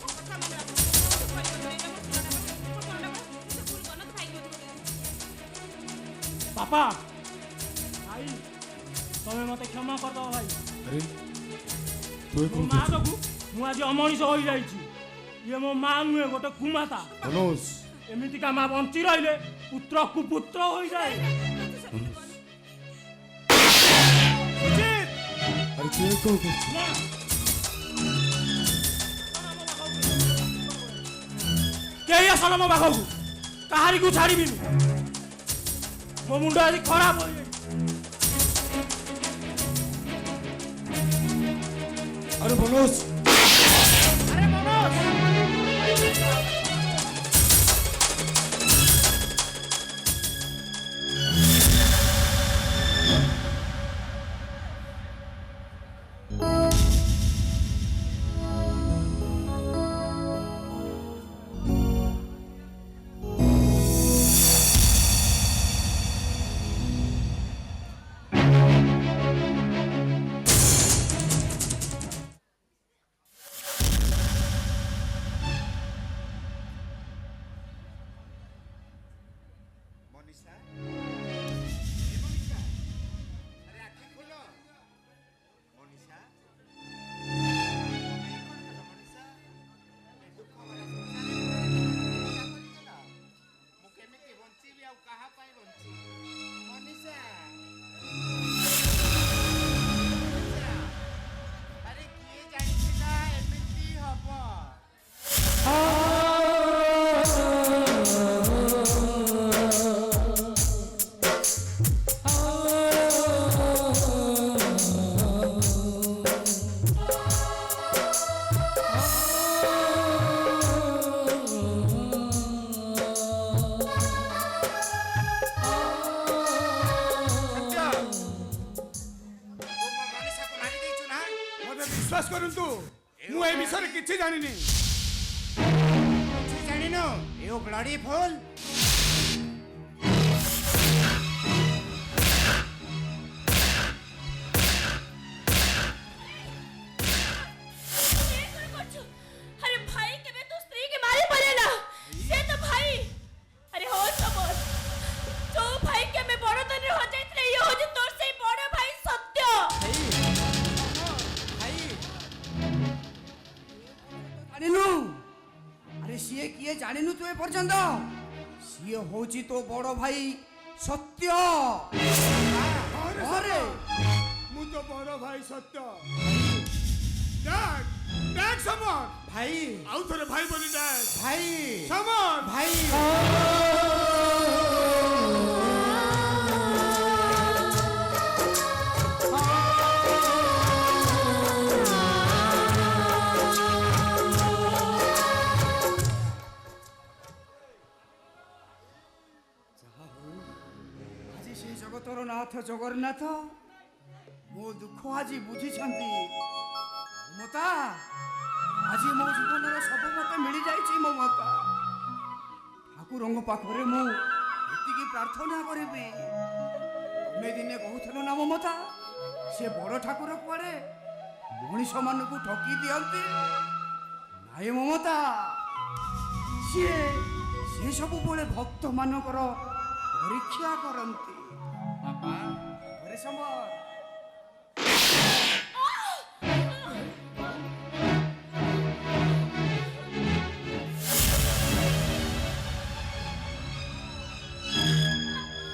ବାପା ଭାଇ ତମେ ମୋତେ କ୍ଷମା କରିଦେବ ଭାଇ अरे तू एक ମୋ ମା ଯୋଗୁଁ ମୁଁ ଆଜି ଅମଣିଷ ହୋଇଯାଇଛି ଇଏ ମୋ ମା ନୁହେଁ ଗୋଟେ କୁମାତା मनोज ଏମିତିକା ମା ବଞ୍ଚି ରହିଲେ ପୁତ୍ର କୁପୁତ୍ର ହୋଇଯାଏ। କେହି ଆସନ ମୋ ପାଖକୁ, କାହାରିକୁ ଛାଡ଼ିବିନି। ମୋ ମୁଣ୍ଡ ଆଜି ଖରାପ ହୋଇଯାଇଛି। ଆରେ ମନୋଜ, ଆରେ ମନୋଜ, विश्वास करंतु मु ए विषय किछि जानिनी। ଜାଣିନୁ ଏ ବ୍ଲଡି ଫୁଲ अरे भाई केबे तू स्त्री के मारे पड़े ना से तो भाई अरे हो समझ तो भाई के में बड़ तने हो जाइत रे ये हो जे तोर से बड़ भाई सत्य ଜାଣିନୁ ଆରେ ସିଏ କିଏ ଜାଣିନୁ ତୁ ଏ ପର୍ଯ୍ୟନ୍ତ ସିଏ ହଉଛି ତୋ ବଡ଼ ଭାଇ ସତ୍ୟ। अरे मु तो बड़ भाई सत्य डाक डाक समर ଭାଇ आउ थरे भाई बोली डाक ଭାଇ समर ଭାଇ ଆଜି ସେ ଜଗତର ନାଥ ଜଗନ୍ନାଥ ମୋ ଦୁଃଖ ଆଜି ବୁଝିଛନ୍ତି। ମମତା ଆଜି ମୋ ଜୀବନର ସବୁ ମତେ ମିଳିଯାଇଛି। ମମତା ଠାକୁରଙ୍କ ପାଖରେ ମୁଁ ଏତିକି ପ୍ରାର୍ଥନା କରିବି। ତମେ ଦିନେ କହୁଥିଲ ନା ମମତା ସେ ବଡ଼ ଠାକୁର କୁଆଡ଼େ ମଣିଷମାନଙ୍କୁ ଠକି ଦିଅନ୍ତି। ନାଇଁ ମମତା ସିଏ ସେ ସବୁବେଳେ ଭକ୍ତମାନଙ୍କର ପରୀକ୍ଷା କରନ୍ତି। ଘରେ ସମର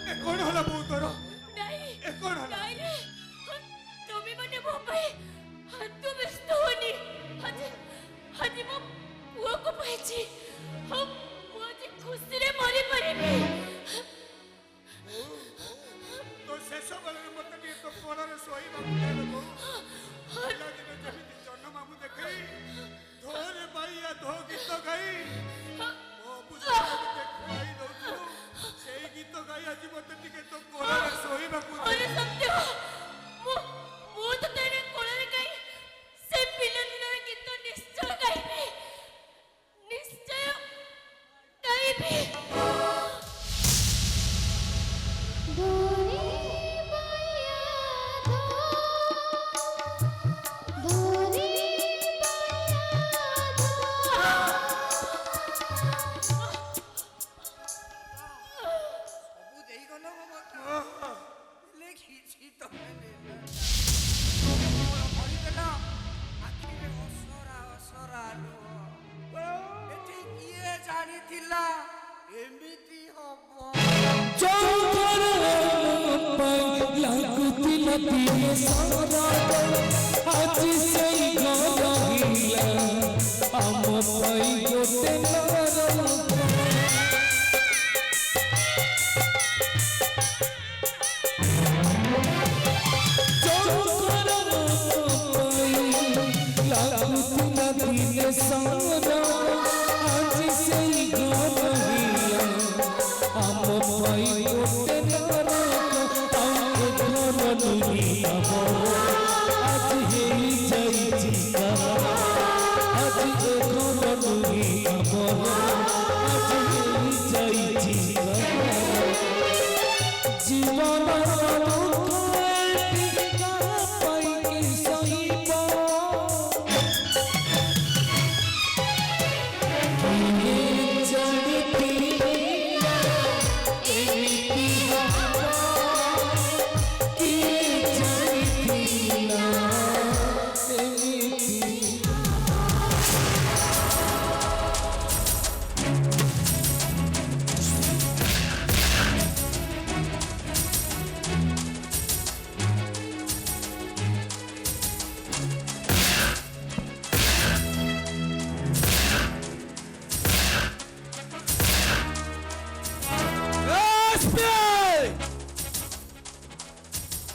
ए कोन होला बो तोर नहीं ए कोन होला नहीं रे तुम्ही मने मो भाई तू व्यस्त होनी आज मो पुआ को पाइछि हम आज खुशी रे मरी परिबी तो शेष बेले मते टी तो कोणरे सोई बाबू देबो हला दिन जमिति जन्म मामू देखई धोरे बाईया धो गीत गाई ओ पूजा देखई दउछु सेई गीत गाई आज मते टिके तो कोणरे सोई बाबू अरे सत्य मो तो तेरे कोଳରେ गाई से पिला दिनर गीत निश्चय गाइबी निश्चय गाइबी ସବୁ ଦେଇଗଲ ମମତା। ଦିନେ ସାରା ଆଜି ସେଇ ଘର ହିଲା ଆମ ପାଇଁ ଗୋଟେ ନର ଲାଗୁଥିଲା ଦିନେ ସାରା ଆଜି ସେଇ ଘର ହିଲା ଆମ ପାଇଁ ଗୋଟେ ନର ଆମ ଘର ନୁହେଁ ଆଜି ହେଇ ଯାଇଛି ଆଜି ଏ ଘର ନୁହେଁ ଆମର ଆଜି ହେଇ ଯାଇଛି ଜୀବନର ଦୁଃଖ ପାଇକି ସହିବ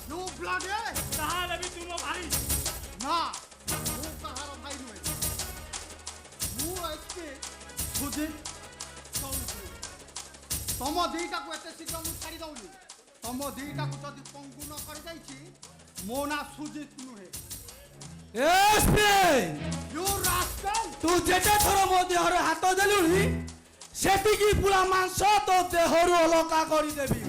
You bloody! ତାହେଲେ ବି ତୁ ମୋ ଭାଇ ନା ମୁଁ କାହାର ଭାଇ ନୁହେଁ ମୁଁ ଏସପି ସୁଜିତ ଚୌଧୁରୀ ତମ ଦିଟାକୁ ଏତେ ଶୀଘ୍ର ମୁଁ ଛାଡ଼ି ଦଉନି ତମ ଦିଟାକୁ ଯଦି ପଙ୍ଗୁ ନ କରିଯାଇଛି ମୋ ନାଁ ସୁଜିତ ନୁହେଁ You rascal! ତୁ ଯେତେ ଥର ମୋ ଦେହରେ ହାତ ଦେଲୁଣି ସେତିକି ପୁରା ମାଂସ ତୋ ଦେହରୁ ଅଲଗା କରିଦେବି।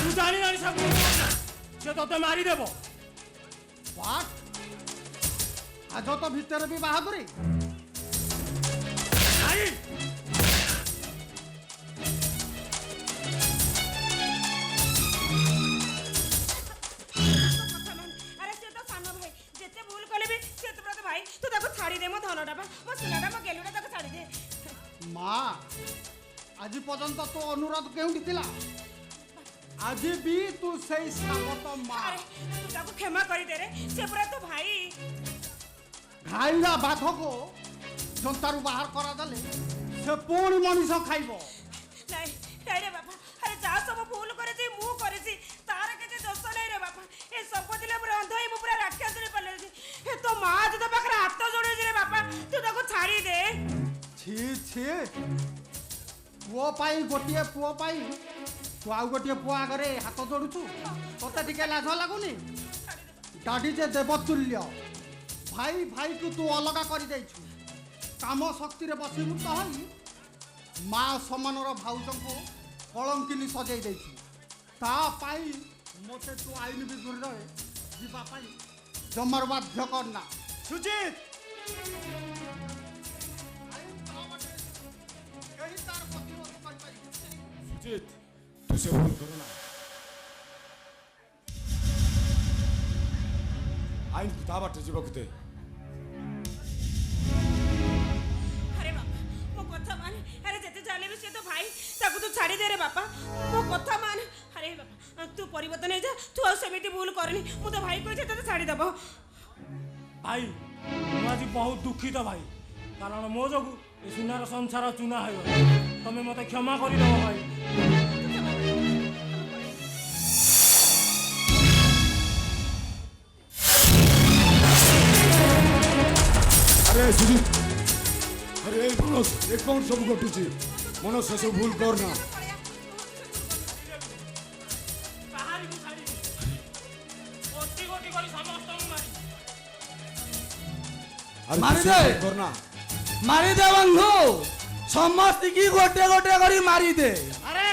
ତୁ ଜାଣି ଜାଣି ସବୁ ସେ ତତେ ମାରିଦେବ। What? ଆଜ ତ ଭିତରେ ବି ବାହାଦୁରୀ ଭାଇ আরে সে তো সান ভাই যেতে ভুল কলে বি সে তো ব্রত ভাই তু তাকে ছাড়ি দে মো ধনটা বা মো সোনাটা মো গেলুটা তাকে ছাড়ি দে মা আଜି পর্যন্ত তো অনুরোধ কেউটি ଥିଲା আজি বি তু সেই সাবত মা আরে তু তাকে ক্ষমা করি দে রে সে পুরা তো ভাই ঘাইলা বাঘকো জন্তারু বাহার করা দেলে সে পুଣି মনিষ খাইব নাই নাই রে বাপা আরে যা সব ভুল করেছি মু করেছি তার কিছু দোষ নাই রে বাপা এ সব দিলে পুরা অন্ধ হই মু পুরা রাক্ষস রে পালেছি এ তো মা যদি পাখরে হাত জোড়েছি রে বাপা তু তাকে ছাড়ি দে ছি ছি পুଅ ପାଇଁ ଗୋଟିଏ ପୁଅ ପାଇଁ ତୁ ଆଉ ଗୋଟିଏ ପୁଅ ଆଗରେ ହାତ ଯୋଡୁଛୁ ତତେ ଟିକେ ଲାଜ ଲାଗୁନି ଡାଡି ଯେ ଦେବତୁଲ୍ୟ ଭାଇ ଭାଇକୁ ତୁ ଅଲଗା କରିଦେଇଛୁ କାମ ଶକ୍ତିରେ ବସିମୁକ୍ତ ହୋଇ ମା ସମାନର ଭାଉଜଙ୍କୁ କଳଙ୍କିନି ସଜେଇ ଦେଇଛୁ ତା ପାଇଁ ମୋତେ ତୁ ଆଇନ ବିରୁଦ୍ଧରେ ଯିବା ପାଇଁ ଜମାରୁ ବାଧ୍ୟ କରନା ସୁଜିତ କେହି ତାର ପ୍ରତିରୋଧ କରିପାରିବ ସୁଜିତ ତୁ ସେ ଭୁଲ କର ନା ଆଇନକୁ ତା ବାଟେ ଯିବାକୁ ଦେ আরে বাবা মো কথা মান আরে যেতে চাইলে বি সে তো ভাই তাকে তো ছাড়ি দে রে বাপা মো কথা মান আরে বাবা তু পরিবর্তন হয়ে যা তু আর সেমিতি ভুল করনি মু তো ভাই কইছে তোতে ছাড়ি দেব ভাই ମୁଁ ଆଜି ବହୁତ ଦୁଃଖିତ ଭାଇ କାରଣ ମୋ ଯୋଗୁଁ ଏ ସୁନାର ସଂସାର ଚୁନା ହୋଇଗଲା ତମେ ମୋତେ କ୍ଷମା କରିଦେବ ଭାଇ ଆରେ ସୁଜିତ ଆରେ ଏ ମନୋଜ ଏ କ'ଣ ସବୁ ଘଟୁଛି ମନୋଜ ସେସବୁ ଭୁଲ କରନା କାହାରିକୁ ଛାଡ଼ିବି ଗୋଟି ଗୋଟି କରି ସମସ୍ତଙ୍କୁ ମାରି ଆରେ ମାରିଦେ। କରନା ମାରିଦେ ବନ୍ଧୁ ସମସ୍ତିକି ଗୋଟେ ଗୋଟେ କରି ମାରିଦେ। ଆରେ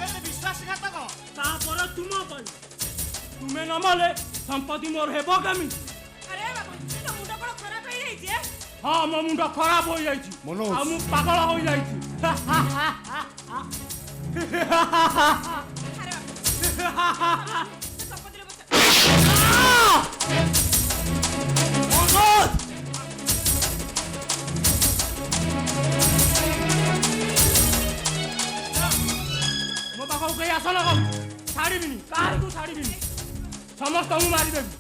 ଏତେ ବିଶ୍ୱାସଘାତକ ତାପରେ ତୁମ ପାଇଁ ତୁମେ ନ ମଲେ ସମ୍ପତ୍ତି ମୋର ହେବ କେମିତି আরে বাবা তো মুন্ড কোন খারাপ হয়ে যাইছে ହଁ ମୋ ମୁଣ୍ଡ ଖରାପ ହୋଇଯାଇଛି ମନୋଜ। ଆଉ ମୁଁ ପାଗଳ ହୋଇଯାଇଛି আরে বাবা সম্পত্তি রে মনোজ ଶାସନ କରୁଛି ଛାଡ଼ିବିନି କାହାରିକୁ ଛାଡ଼ିବିନି ସମସ୍ତଙ୍କୁ ମାରିଦେବି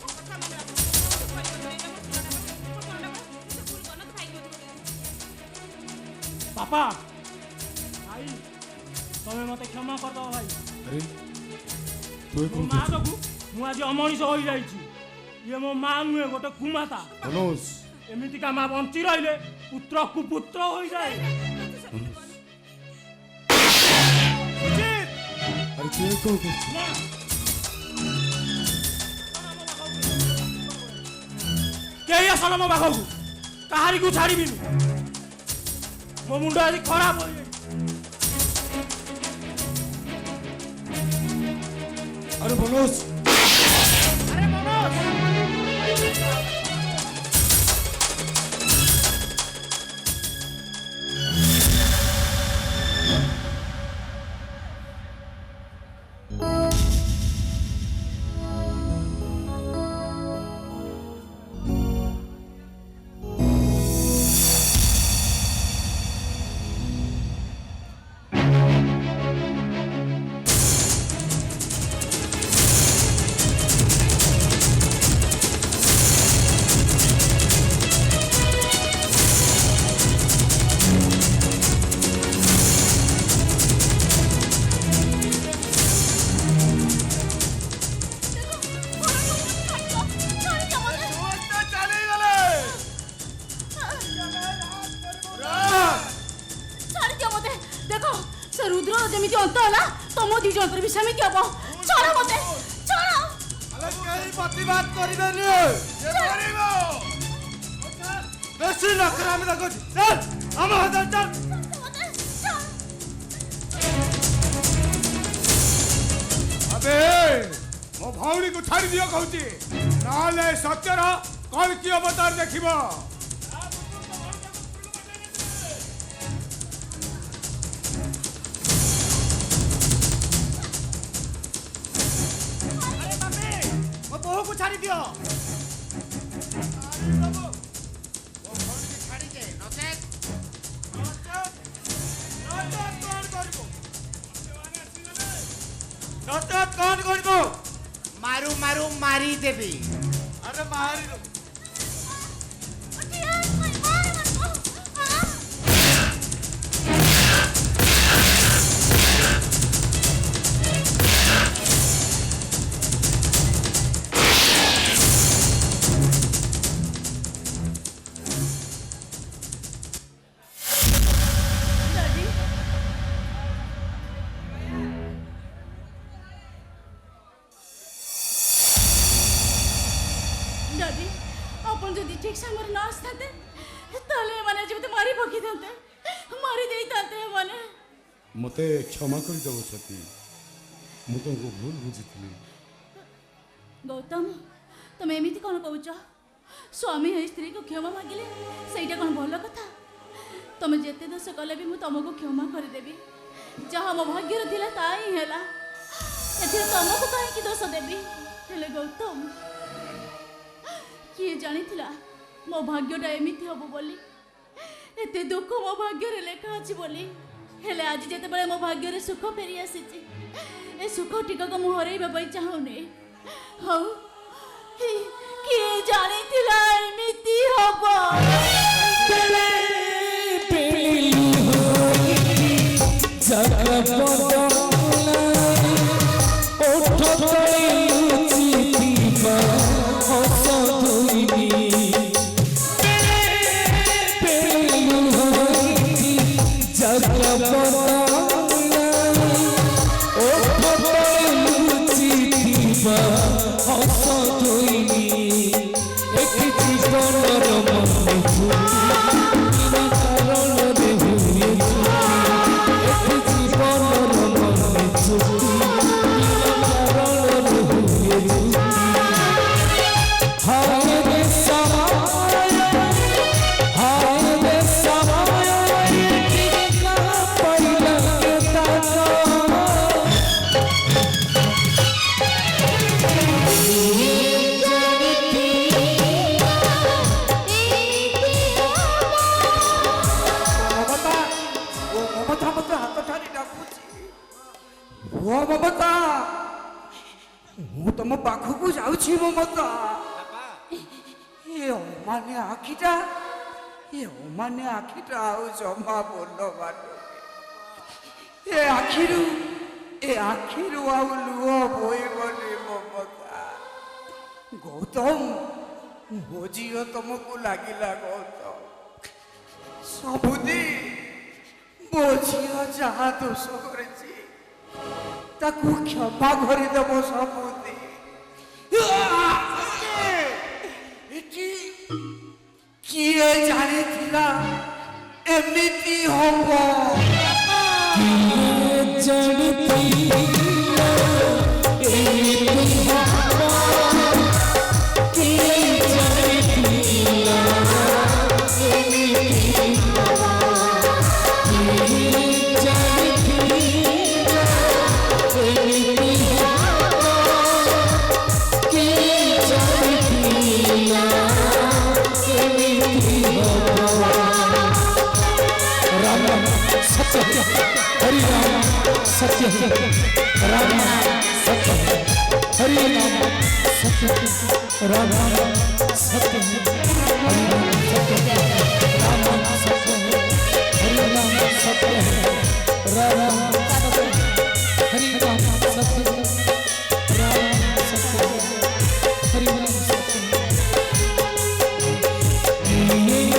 ବାପା ଭାଇ ତମେ ମତେ କ୍ଷମା କରିଦବ ଭାଇ अरे तू ମୋ ମା ଯୋଗୁ ମୁଁ ଆଜି ଅମଣିଷ ହୋଇଯାଇଛି ଇଏ ମୋ ମା ନୁହେଁ ଗୋଟେ କୁମାତା मनोज ଏମିତିକା ମା ବଞ୍ଚି ରହିଲେ ପୁତ୍ର କୁପୁତ୍ର ହୋଇଯାଏ अरे तू कौन करছি କେହି ଆସନ ମୋ ପାଖକୁ କାହାରିକୁ ଛାଡ଼ିବିନି ମୋ ମୁଣ୍ଡ ଆଜି ଖରାପ ହୋଇଯାଇଛି अरे मनोज ଆରେ ମନୋଜ ଯେମିତି ଅନ୍ତ ହେଲା ତମ ଦି ଜଣଙ୍କର ବି ସେମିତି ହବ ଛାଡ଼ ମତେ ଛାଡ଼ କେହି ପ୍ରତିବାଦ କରିବେନି ବେଶୀ ନଖରାମି ଦେଖୁଛି ଚାଲ ଆମ ହାତରେ ଚାଲ अबे मो भौणी को छाड़ी दियो कहूची नाले सत्यर कल की अवतार देखिबो अरे बापे ମୋ ବୋହୂକୁ ଛାଡ଼ି ଦିଅ ନଚେତ କଣ କରିବୁ ମାରୁ ମାରୁ ମାରି ଦେବି ଆରେ ମାରି दादी अपन जदि ठीक समय न आसते ताले माने जेते मारी पकी थाते मारी देई थाते माने मते क्षमा कर दबो सती मु तुमको भूल बुझितली गौतम तुम एमिति कौन कहूच स्वामी है स्त्री को क्षमा मागिले सेटा कौन भल कथा तुम जेते दोष कले भी मु तुमको क्षमा करदेवी जहाँ मो भाग्य थिला ताई हैला एथि तुमको काहे की दोष देवी हेले गौतम किए जानी मो भाग्यटा एमिति हबो बोली एते दुख मो भाग्य रे लेखा अछि बोली हेले आज जेते बेले मो भाग्य रे सुख फेरी आसीची ए सुख टिकक मु हरैबा पई चाहुने हौ किए जानी एमिति हबो हाय रे सहाय टिका पहिला ତମ ପାଖକୁ ଯାଉଛି ମମତା ଏ ଅମାନ୍ୟ ଆଖିଟା ଆଉ ଜମା ଭଲ ବାଟ ଏ ଆଖିରୁ ଆଉ ଲୁହ ବୋହିବନି ମମତା ଗୌତମ ମୋ ଝିଅ ତମକୁ ଲାଗିଲା ଗୌତମ ସବୁଦିନ ମୋ ଝିଅ ଯାହା ଦୋଷ କରିଛି ତାକୁ କ୍ଷମା କରିଦେବ ସବୁଦିନ ଏଠି କିଏ ଜାଣିଥିଲା ଏମିତି ହବ हरि राम सत्य है राम सत्य है हरि राम सत्य है राम सत्य है हरि राम सत्य है राम सत्य है हरि राम सत्य है राम सत्य है हरि राम सत्य है राम सत्य है हरि राम सत्य है